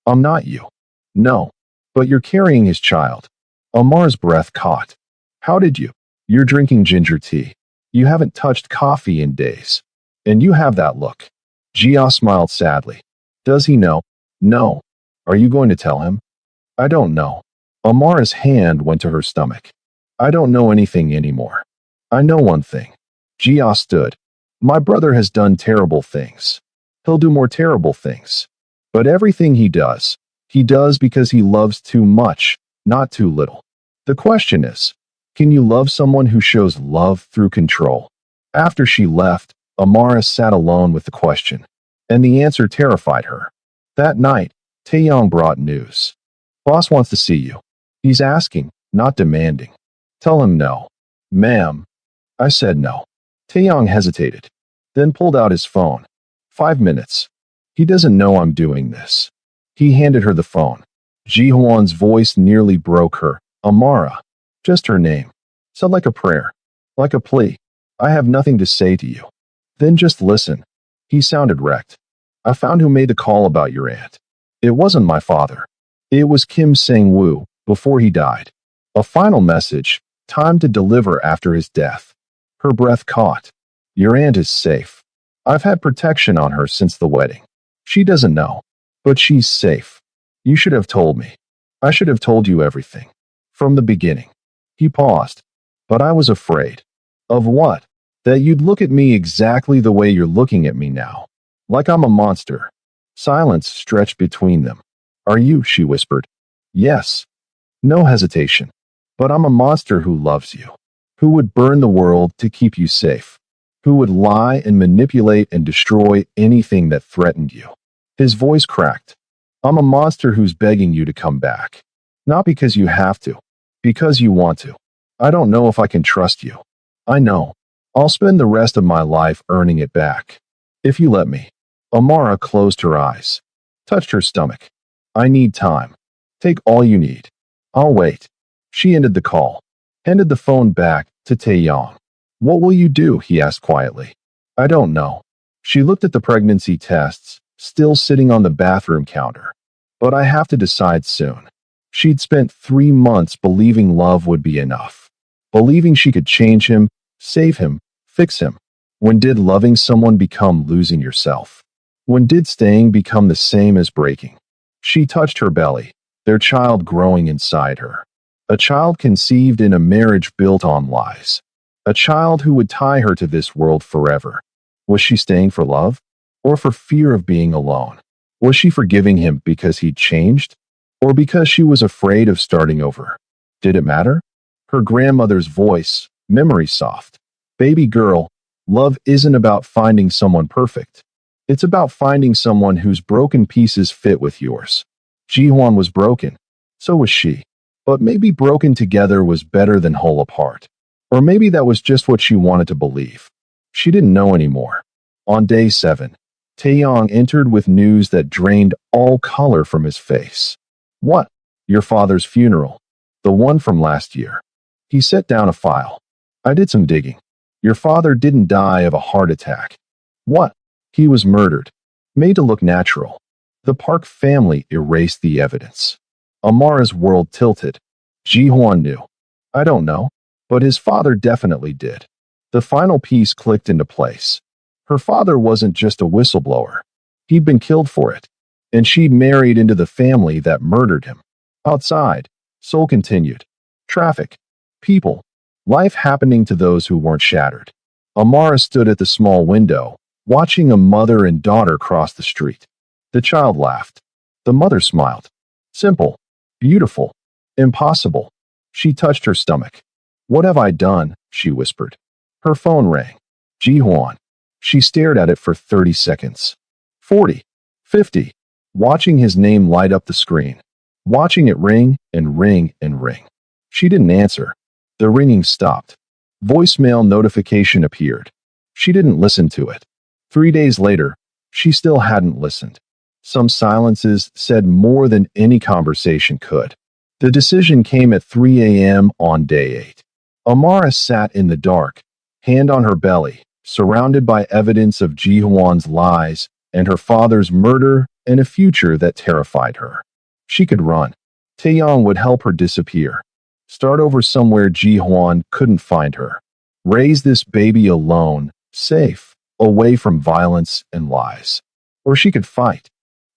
S3: I'm not you. No. But you're carrying his child. Amar's breath caught. How did you? You're drinking ginger tea. You haven't touched coffee in days. And you have that look. Gia smiled sadly. Does he know? No. Are you going to tell him? I don't know. Amara's hand went to her stomach. I don't know anything anymore. I know one thing. Gia stood. My brother has done terrible things. He'll do more terrible things. But everything he does because he loves too much, not too little. The question is, can you love someone who shows love through control? After she left, Amara sat alone with the question, and the answer terrified her. That night, Taeyong brought news. Boss wants to see you. He's asking, not demanding. Tell him no. Ma'am. I said no. Taeyong hesitated, then pulled out his phone. 5 minutes. He doesn't know I'm doing this. He handed her the phone. Ji-hwan's voice nearly broke her. Amara. Just her name. Said like a prayer. Like a plea. I have nothing to say to you. Then just listen. He sounded wrecked. I found who made the call about your aunt. It wasn't my father. It was Kim Sang-woo, before he died. A final message, time to deliver after his death. Her breath caught. Your aunt is safe. I've had protection on her since the wedding. She doesn't know. But she's safe. You should have told me. I should have told you everything. From the beginning. He paused. But I was afraid. Of what? That you'd look at me exactly the way you're looking at me now. Like I'm a monster. Silence stretched between them. Are you? She whispered. Yes. No hesitation. But I'm a monster who loves you. Who would burn the world to keep you safe. Who would lie and manipulate and destroy anything that threatened you. His voice cracked. I'm a monster who's begging you to come back. Not because you have to. Because you want to. I don't know if I can trust you. I know. I'll spend the rest of my life earning it back. If you let me. Amara closed her eyes. Touched her stomach. I need time. Take all you need. I'll wait. She ended the call. Handed the phone back to Taeyong. What will you do? He asked quietly. I don't know. She looked at the pregnancy tests, still sitting on the bathroom counter. But I have to decide soon. She'd spent 3 months believing love would be enough. Believing she could change him, save him, fix him. When did loving someone become losing yourself? When did staying become the same as breaking? She touched her belly, their child growing inside her. A child conceived in a marriage built on lies. A child who would tie her to this world forever. Was she staying for love? Or for fear of being alone? Was she forgiving him because he'd changed? Or because she was afraid of starting over? Did it matter? Her grandmother's voice, memory soft. Baby girl, love isn't about finding someone perfect. It's about finding someone whose broken pieces fit with yours. Ji-hwan was broken. So was she. But maybe broken together was better than whole apart. Or maybe that was just what she wanted to believe. She didn't know anymore. On day 7, Taeyong entered with news that drained all color from his face. What? Your father's funeral. The one from last year. He set down a file. I did some digging. Your father didn't die of a heart attack. What? He was murdered. Made to look natural. The Park family erased the evidence. Amara's world tilted. Ji-hwan knew. I don't know. But his father definitely did. The final piece clicked into place. Her father wasn't just a whistleblower. He'd been killed for it. And she'd married into the family that murdered him. Outside, Seoul continued. Traffic. People. Life happening to those who weren't shattered. Amara stood at the small window, watching a mother and daughter cross the street. The child laughed. The mother smiled. Simple. Beautiful. Impossible. She touched her stomach. What have I done? She whispered. Her phone rang. Ji-hwan. She stared at it for 30 seconds. 40. 50. Watching his name light up the screen. Watching it ring and ring and ring. She didn't answer. The ringing stopped. Voicemail notification appeared. She didn't listen to it. 3 days later, she still hadn't listened. Some silences said more than any conversation could. The decision came at 3 a.m. on day 8. Amara sat in the dark, hand on her belly, surrounded by evidence of Ji Hwan's lies and her father's murder and a future that terrified her. She could run. Taeyong would help her disappear. Start over somewhere Ji Hwan couldn't find her. Raise this baby alone, safe, away from violence and lies. Or she could fight.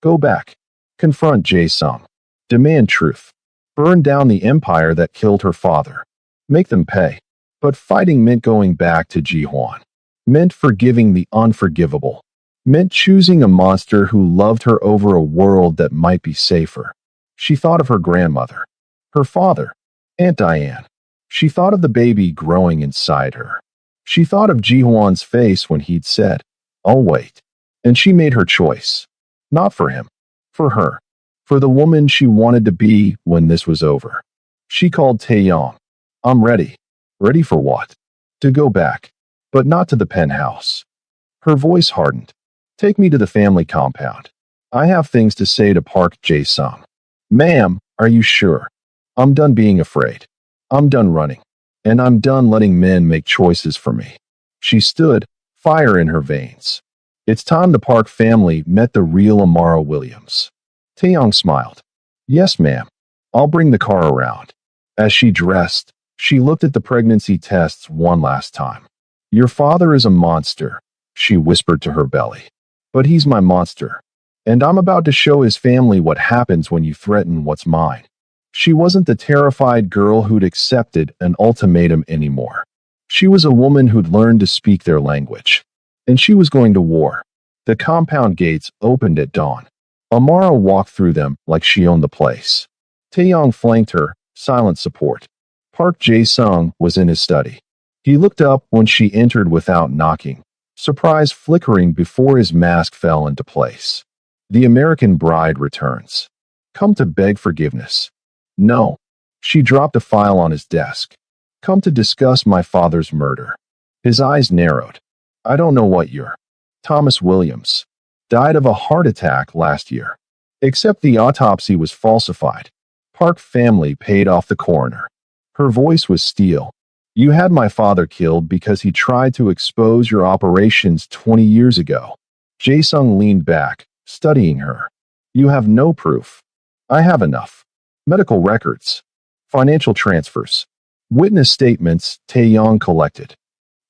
S3: Go back. Confront Jae-sung. Demand truth. Burn down the empire that killed her father. Make them pay. But fighting meant going back to Ji Hwan. Meant forgiving the unforgivable. Meant choosing a monster who loved her over a world that might be safer. She thought of her grandmother. Her father. Aunt Diane. She thought of the baby growing inside her. She thought of Ji Hwan's face when he'd said, "I'll wait." And she made her choice. Not for him. For her. For the woman she wanted to be when this was over. She called Taeyong. "I'm ready." Ready for what? To go back. But not to the penthouse. Her voice hardened. "Take me to the family compound. I have things to say to Park Jae-sung." "Ma'am, are you sure? I'm done being afraid. I'm done running. And I'm done letting men make choices for me." She stood, fire in her veins. It's time the Park family met the real Amara Williams. Taeyong smiled. "Yes, ma'am. I'll bring the car around." As she dressed, she looked at the pregnancy tests one last time. "Your father is a monster," she whispered to her belly. "But he's my monster. And I'm about to show his family what happens when you threaten what's mine." She wasn't the terrified girl who'd accepted an ultimatum anymore. She was a woman who'd learned to speak their language. And she was going to war. The compound gates opened at dawn. Amara walked through them like she owned the place. Taeyong flanked her, silent support. Park Jae-sung was in his study. He looked up when she entered without knocking, surprise flickering before his mask fell into place. The American bride returns. "Come to beg forgiveness." "No." She dropped a file on his desk. "Come to discuss my father's murder." His eyes narrowed. "I don't know what you're." "Thomas Williams. Died of a heart attack last year. Except the autopsy was falsified. Park family paid off the coroner." Her voice was steel. "You had my father killed because he tried to expose your operations 20 years ago." Jae-sung leaned back, studying her. "You have no proof." "I have enough. Medical records. Financial transfers. Witness statements Taeyong collected."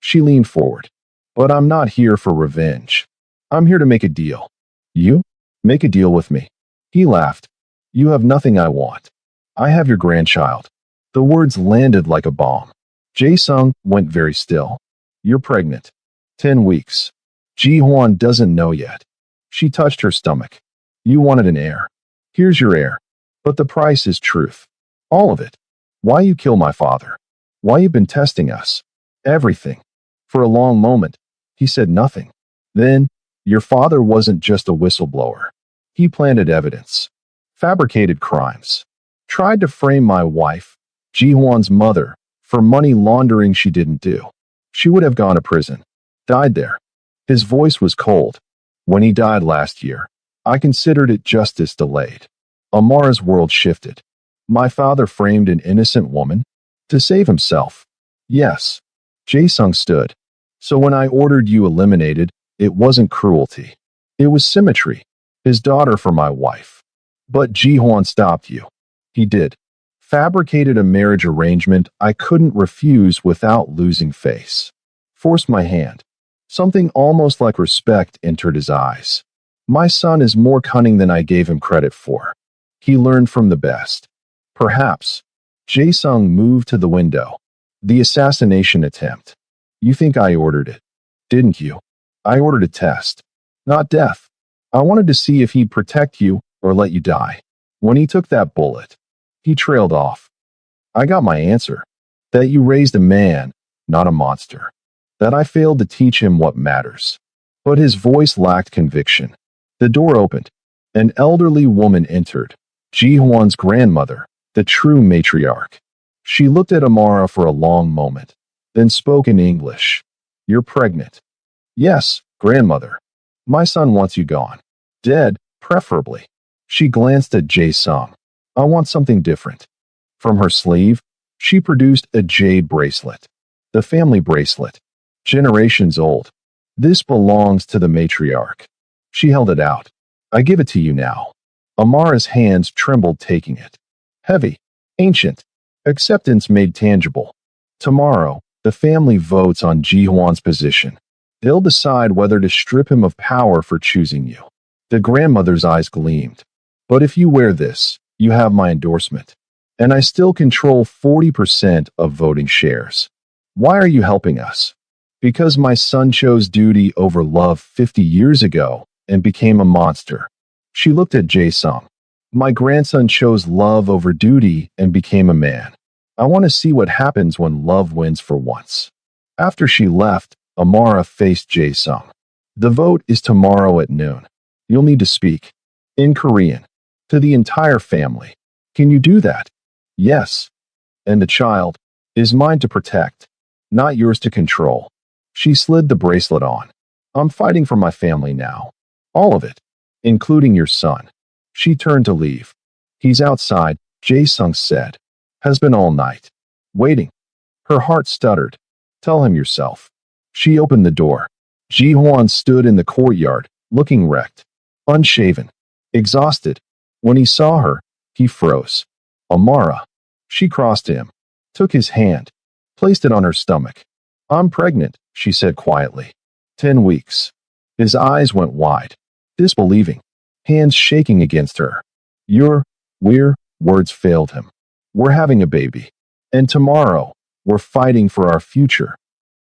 S3: She leaned forward. "But I'm not here for revenge. I'm here to make a deal." "You? Make a deal with me?" He laughed. "You have nothing I want. I have your grandchild." The words landed like a bomb. Jae-sung went very still. "You're pregnant. 10 weeks. Ji Hwan doesn't know yet." She touched her stomach. "You wanted an heir. Here's your heir. But the price is truth. All of it. Why you kill my father? Why you been testing us? Everything." For a long moment, he said nothing. Then, "Your father wasn't just a whistleblower. He planted evidence. Fabricated crimes. Tried to frame my wife, Ji Hwan's mother, for money laundering she didn't do. She would have gone to prison. Died there." His voice was cold. "When he died last year, I considered it justice delayed." Amara's world shifted. "My father framed an innocent woman? To save himself?" "Yes." Jae-sung stood. "So when I ordered you eliminated, it wasn't cruelty. It was symmetry. His daughter for my wife. But Ji Hwan stopped you." "He did. Fabricated a marriage arrangement I couldn't refuse without losing face. Forced my hand." Something almost like respect entered his eyes. "My son is more cunning than I gave him credit for. He learned from the best." "Perhaps." Jae-sung moved to the window. "The assassination attempt. You think I ordered it, didn't you? I ordered a test. Not death. I wanted to see if he'd protect you or let you die." When he took that bullet, he trailed off. "I got my answer. That you raised a man, not a monster. That I failed to teach him what matters." But his voice lacked conviction. The door opened. An elderly woman entered. Ji Hwan's grandmother, the true matriarch. She looked at Amara for a long moment, then spoke in English. "You're pregnant." "Yes, grandmother. My son wants you gone. Dead, preferably." She glanced at Jae-sung. "I want something different." From her sleeve, she produced a jade bracelet. The family bracelet. generations old. This belongs to the matriarch. She held it out. I give it to you now. Amara's hands trembled taking it. Heavy, ancient, acceptance made tangible. Tomorrow, the family votes on Ji-hwan's position. They'll decide whether to strip him of power for choosing you. The grandmother's eyes gleamed. But if you wear this, you have my endorsement. And I still control 40% of voting shares. Why are you helping us? Because my son chose duty over love 50 years ago and became a monster. She looked at Jae-sung. My grandson chose love over duty and became a man. I want to see what happens when love wins for once. After she left, Amara faced Jae-sung. The vote is tomorrow at noon. You'll need to speak. In Korean. To the entire family. Can you do that? Yes. And the child is mine to protect, not yours to control. She slid the bracelet on. I'm fighting for my family now. All of it. Including your son. She turned to leave. He's outside, Jae-sung said. Has been all night. Waiting. Her heart stuttered. Tell him yourself. She opened the door. Ji-hwan stood in the courtyard, looking wrecked. Unshaven. Exhausted. When he saw her, he froze. Amara. She crossed to him. Took his hand. Placed it on her stomach. I'm pregnant, she said quietly. 10 weeks. His eyes went wide. Disbelieving. Hands shaking against her. We're, words failed him. We're having a baby. And tomorrow, we're fighting for our future.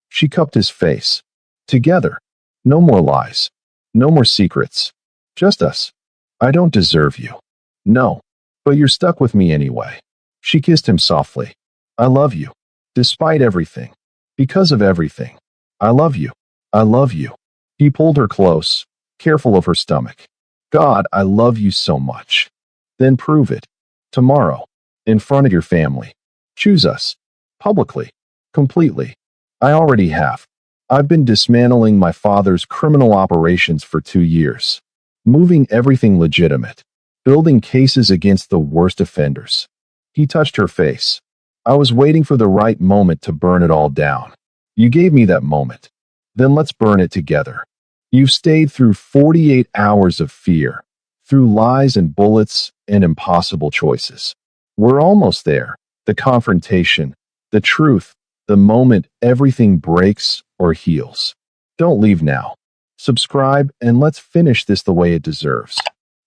S3: She cupped his face. Together. No more lies. No more secrets. Just us. I don't deserve you. No. But you're stuck with me anyway. She kissed him softly. I love you. Despite everything. Because of everything. I love you. I love you. He pulled her close, careful of her stomach. God, I love you so much. Then prove it. Tomorrow. In front of your family. Choose us. Publicly. Completely. I already have. I've been dismantling my father's criminal operations for 2 years. Moving everything legitimate. Building cases against the worst offenders. He touched her face. I was waiting for the right moment to burn it all down. You gave me that moment. Then let's burn it together. You've stayed through 48 hours of fear, through lies and bullets and impossible choices. We're almost there. The confrontation, the truth, the moment everything breaks or heals. Don't leave now. Subscribe and let's finish this the way it deserves.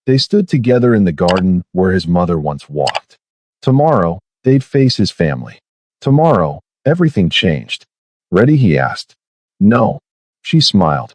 S3: They stood together in the garden where his mother once walked. Tomorrow, they'd face his family. Tomorrow, everything changed. Ready? He asked. No. She smiled.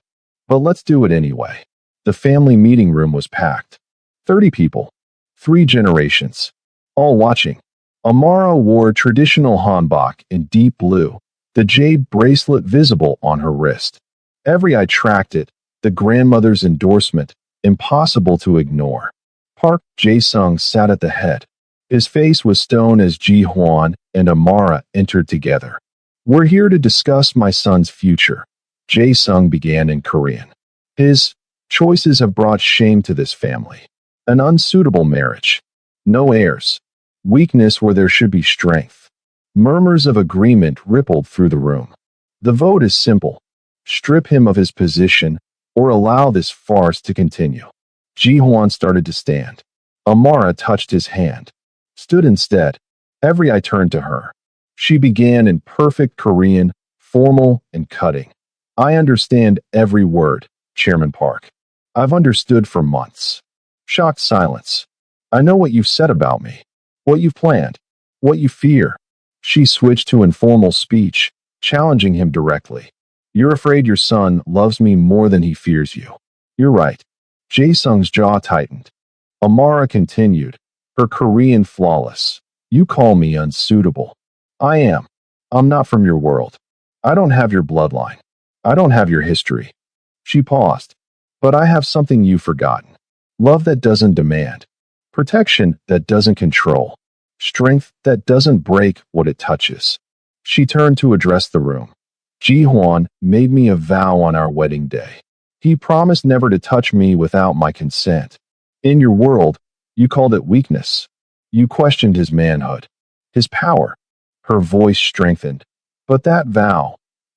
S3: But let's do it anyway. The family meeting room was packed. 30 people. 3 generations. All watching. Amara wore traditional hanbok in deep blue, the jade bracelet visible on her wrist. Every eye tracked it, the grandmother's endorsement, impossible to ignore. Park Jae-sung sat at the head. His face was stone as Ji-hwan and Amara entered together. We're here to discuss my son's future, Jae-sung began in Korean. His choices have brought shame to this family. An unsuitable marriage. No heirs. Weakness where there should be strength. Murmurs of agreement rippled through the room. The vote is simple. Strip him of his position or allow this farce to continue. Ji-hwan started to stand. Amara touched his hand. Stood instead. Every eye turned to her. She began in perfect Korean, formal and cutting. I understand every word, Chairman Park. I've understood for months. Shocked silence. I know what you've said about me. What you've planned. What you fear. She switched to informal speech, challenging him directly. You're afraid your son loves me more than he fears you. You're right. Jae-sung's jaw tightened. Amara continued, her Korean flawless. You call me unsuitable. I am. I'm not from your world. I don't have your bloodline. I don't have your history. She paused. But I have something you've forgotten. Love that doesn't demand. Protection that doesn't control. Strength that doesn't break what it touches. She turned to address the room. Ji-hwan made me a vow on our wedding day. He promised never to touch me without my consent. In your world, you called it weakness. You questioned his manhood, his power. Her voice strengthened. But that vow,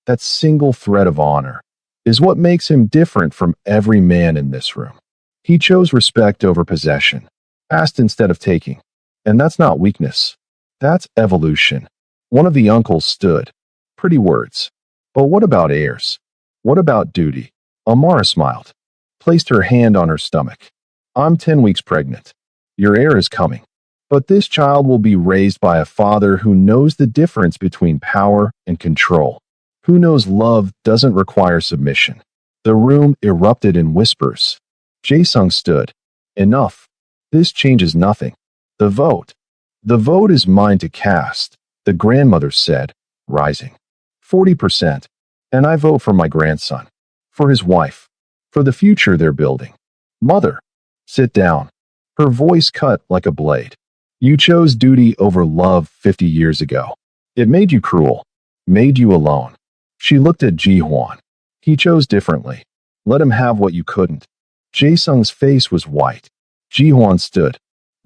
S3: that single thread of honor, is what makes him different from every man in this room. He chose respect over possession, asked instead of taking. And that's not weakness. That's evolution. One of the uncles stood. Pretty words. But what about heirs? What about duty? Amara smiled, placed her hand on her stomach. I'm 10 weeks pregnant. Your heir is coming. But this child will be raised by a father who knows the difference between power and control, who knows love doesn't require submission. The room erupted in whispers. Jae-sung stood. Enough. This changes nothing. The vote. The vote is mine to cast, the grandmother said, rising. 40%. And I vote for my grandson. For his wife. For the future they're building. Mother. Sit down. Her voice cut like a blade. You chose duty over love 50 years ago. It made you cruel. Made you alone. She looked at Ji-hwan. He chose differently. Let him have what you couldn't. Jae-sung's face was white. Ji-hwan stood.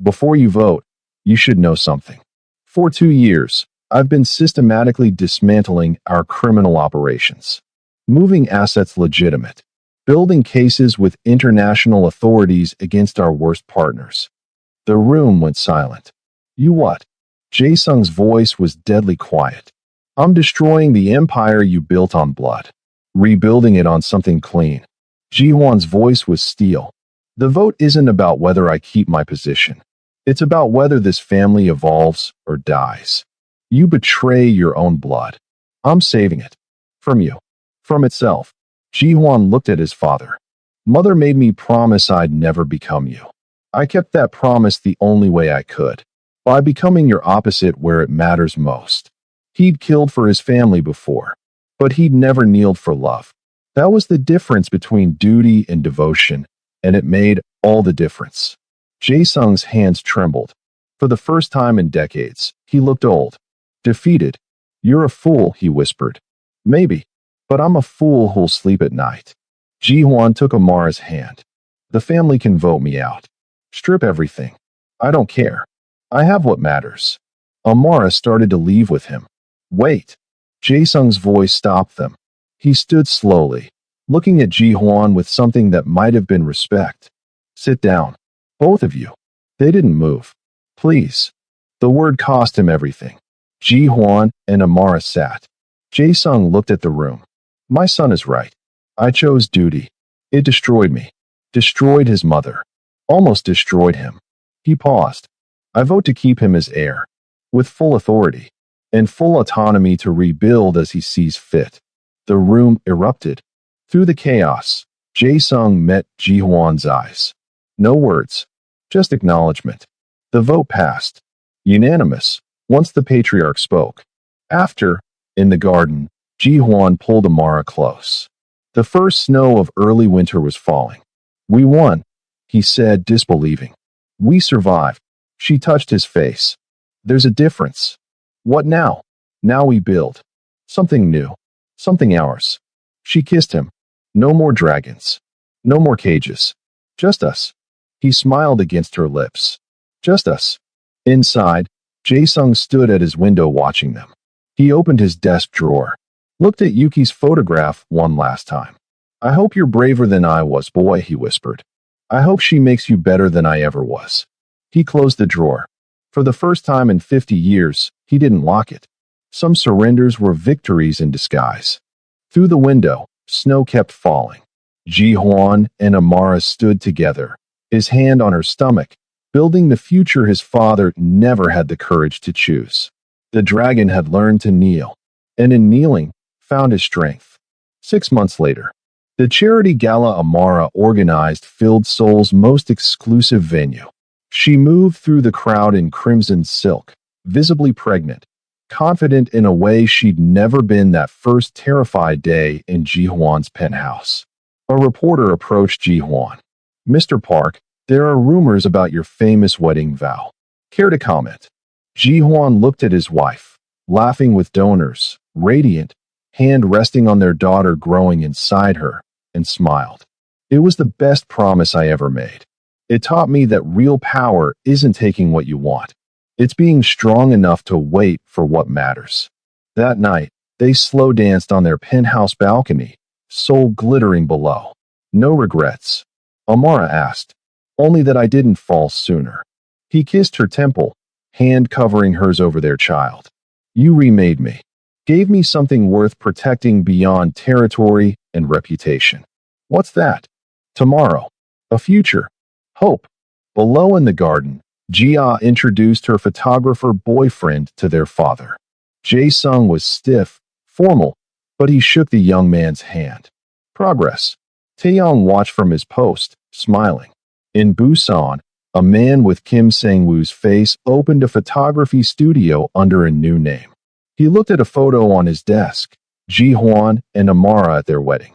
S3: Before you vote, you should know something. For 2 years, I've been systematically dismantling our criminal operations. Moving assets legitimate. Building cases with international authorities against our worst partners. The room went silent. You what? Jae-sung's voice was deadly quiet. I'm destroying the empire you built on blood. Rebuilding it on something clean. Ji-hwan's voice was steel. The vote isn't about whether I keep my position. It's about whether this family evolves or dies. You betray your own blood. I'm saving it. From you. From itself. Ji-hwan looked at his father. Mother made me promise I'd never become you. I kept that promise the only way I could. By becoming your opposite where it matters most. He'd killed for his family before. But he'd never kneeled for love. That was the difference between duty and devotion, and it made all the difference. Jae-sung's hands trembled. For the first time in decades, he looked old. Defeated. You're a fool, he whispered. Maybe. But I'm a fool who'll sleep at night. Ji-hwan took Amara's hand. The family can vote me out. Strip everything. I don't care. I have what matters. Amara started to leave with him. Wait. Jae-sung's voice stopped them. He stood slowly, looking at Ji-hwan with something that might have been respect. Sit down. Both of you. They didn't move. Please. The word cost him everything. Ji-hwan and Amara sat. Jae-sung looked at the room. My son is right. I chose duty. It destroyed me. Destroyed his mother. Almost destroyed him. He paused. I vote to keep him as heir. With full authority. And full autonomy to rebuild as he sees fit. The room erupted. Through the chaos, Jae-sung met Ji-hwan's eyes. No words. Just acknowledgement. The vote passed. Unanimous, once the patriarch spoke. After, in the garden, Ji-hwan pulled Amara close. The first snow of early winter was falling. We won, he said, disbelieving. We survived. She touched his face. There's a difference. What now? Now we build. Something new. Something ours. She kissed him. No more dragons. No more cages. Just us. He smiled against her lips. Just us. Inside, Jae-sung stood at his window watching them. He opened his desk drawer. Looked at Yuki's photograph one last time. I hope you're braver than I was, boy, he whispered. I hope she makes you better than I ever was. He closed the drawer. For the first time in 50 years, he didn't lock it. Some surrenders were victories in disguise. Through the window, snow kept falling. Ji-hwan and Amara stood together, his hand on her stomach, building the future his father never had the courage to choose. The dragon had learned to kneel, and in kneeling, found his strength. 6 months later, the charity gala Amara organized filled Seoul's most exclusive venue. She moved through the crowd in crimson silk, visibly pregnant, confident in a way she'd never been that first terrified day in Ji-hwan's penthouse. A reporter approached Ji-hwan. Mr. Park, there are rumors about your famous wedding vow. Care to comment? Ji-hwan looked at his wife, laughing with donors, radiant, hand resting on their daughter growing inside her, and smiled. It was the best promise I ever made. It taught me that real power isn't taking what you want. It's being strong enough to wait for what matters. That night, They slow danced on their penthouse balcony, soul glittering below. No regrets. Amara asked. Only that I didn't fall sooner. He kissed her temple, hand covering hers over their child. You remade me. Gave me something worth protecting beyond territory and reputation. What's that? Tomorrow. A future. Hope. Below in the garden, Jia introduced her photographer boyfriend to their father. Jae-sung was stiff, formal, but he shook the young man's hand. Progress. Taeyong watched from his post, smiling. In Busan, a man with Kim Sang-woo's face opened a photography studio under a new name. He looked at a photo on his desk, Ji-hwan and Amara at their wedding.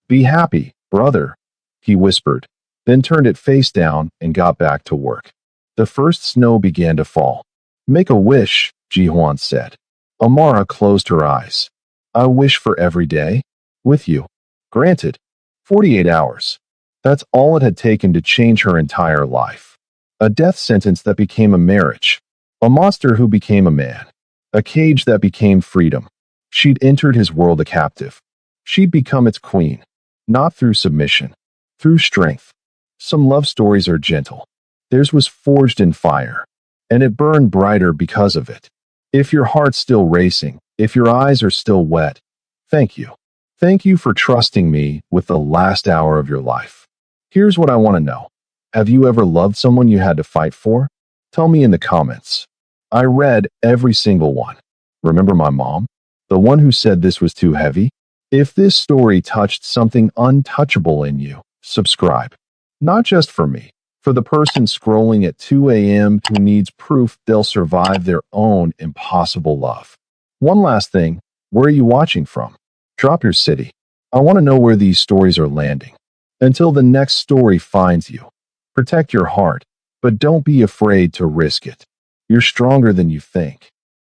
S3: Be happy, brother, he whispered, then turned it face down and got back to work. The first snow began to fall. Make a wish, Ji-hwan said. Amara closed her eyes. I wish for every day. With you. Granted. 48 hours. That's all it had taken to change her entire life. A death sentence that became a marriage. A monster who became a man. A cage that became freedom. She'd entered his world a captive. She'd become its queen. Not through submission. Through strength. Some love stories are gentle. Theirs was forged in fire. And it burned brighter because of it. If your heart's still racing, if your eyes are still wet, thank you. Thank you for trusting me with the last hour of your life. Here's what I want to know. Have you ever loved someone you had to fight for? Tell me in the comments. I read every single one. Remember my mom? The one who said this was too heavy? If this story touched something untouchable in you, subscribe. Not just for me, for the person scrolling at 2 a.m. who needs proof they'll survive their own impossible love. One last thing, where are you watching from? Drop your city. I want to know where these stories are landing. Until the next story finds you, protect your heart, but don't be afraid to risk it. You're stronger than you think.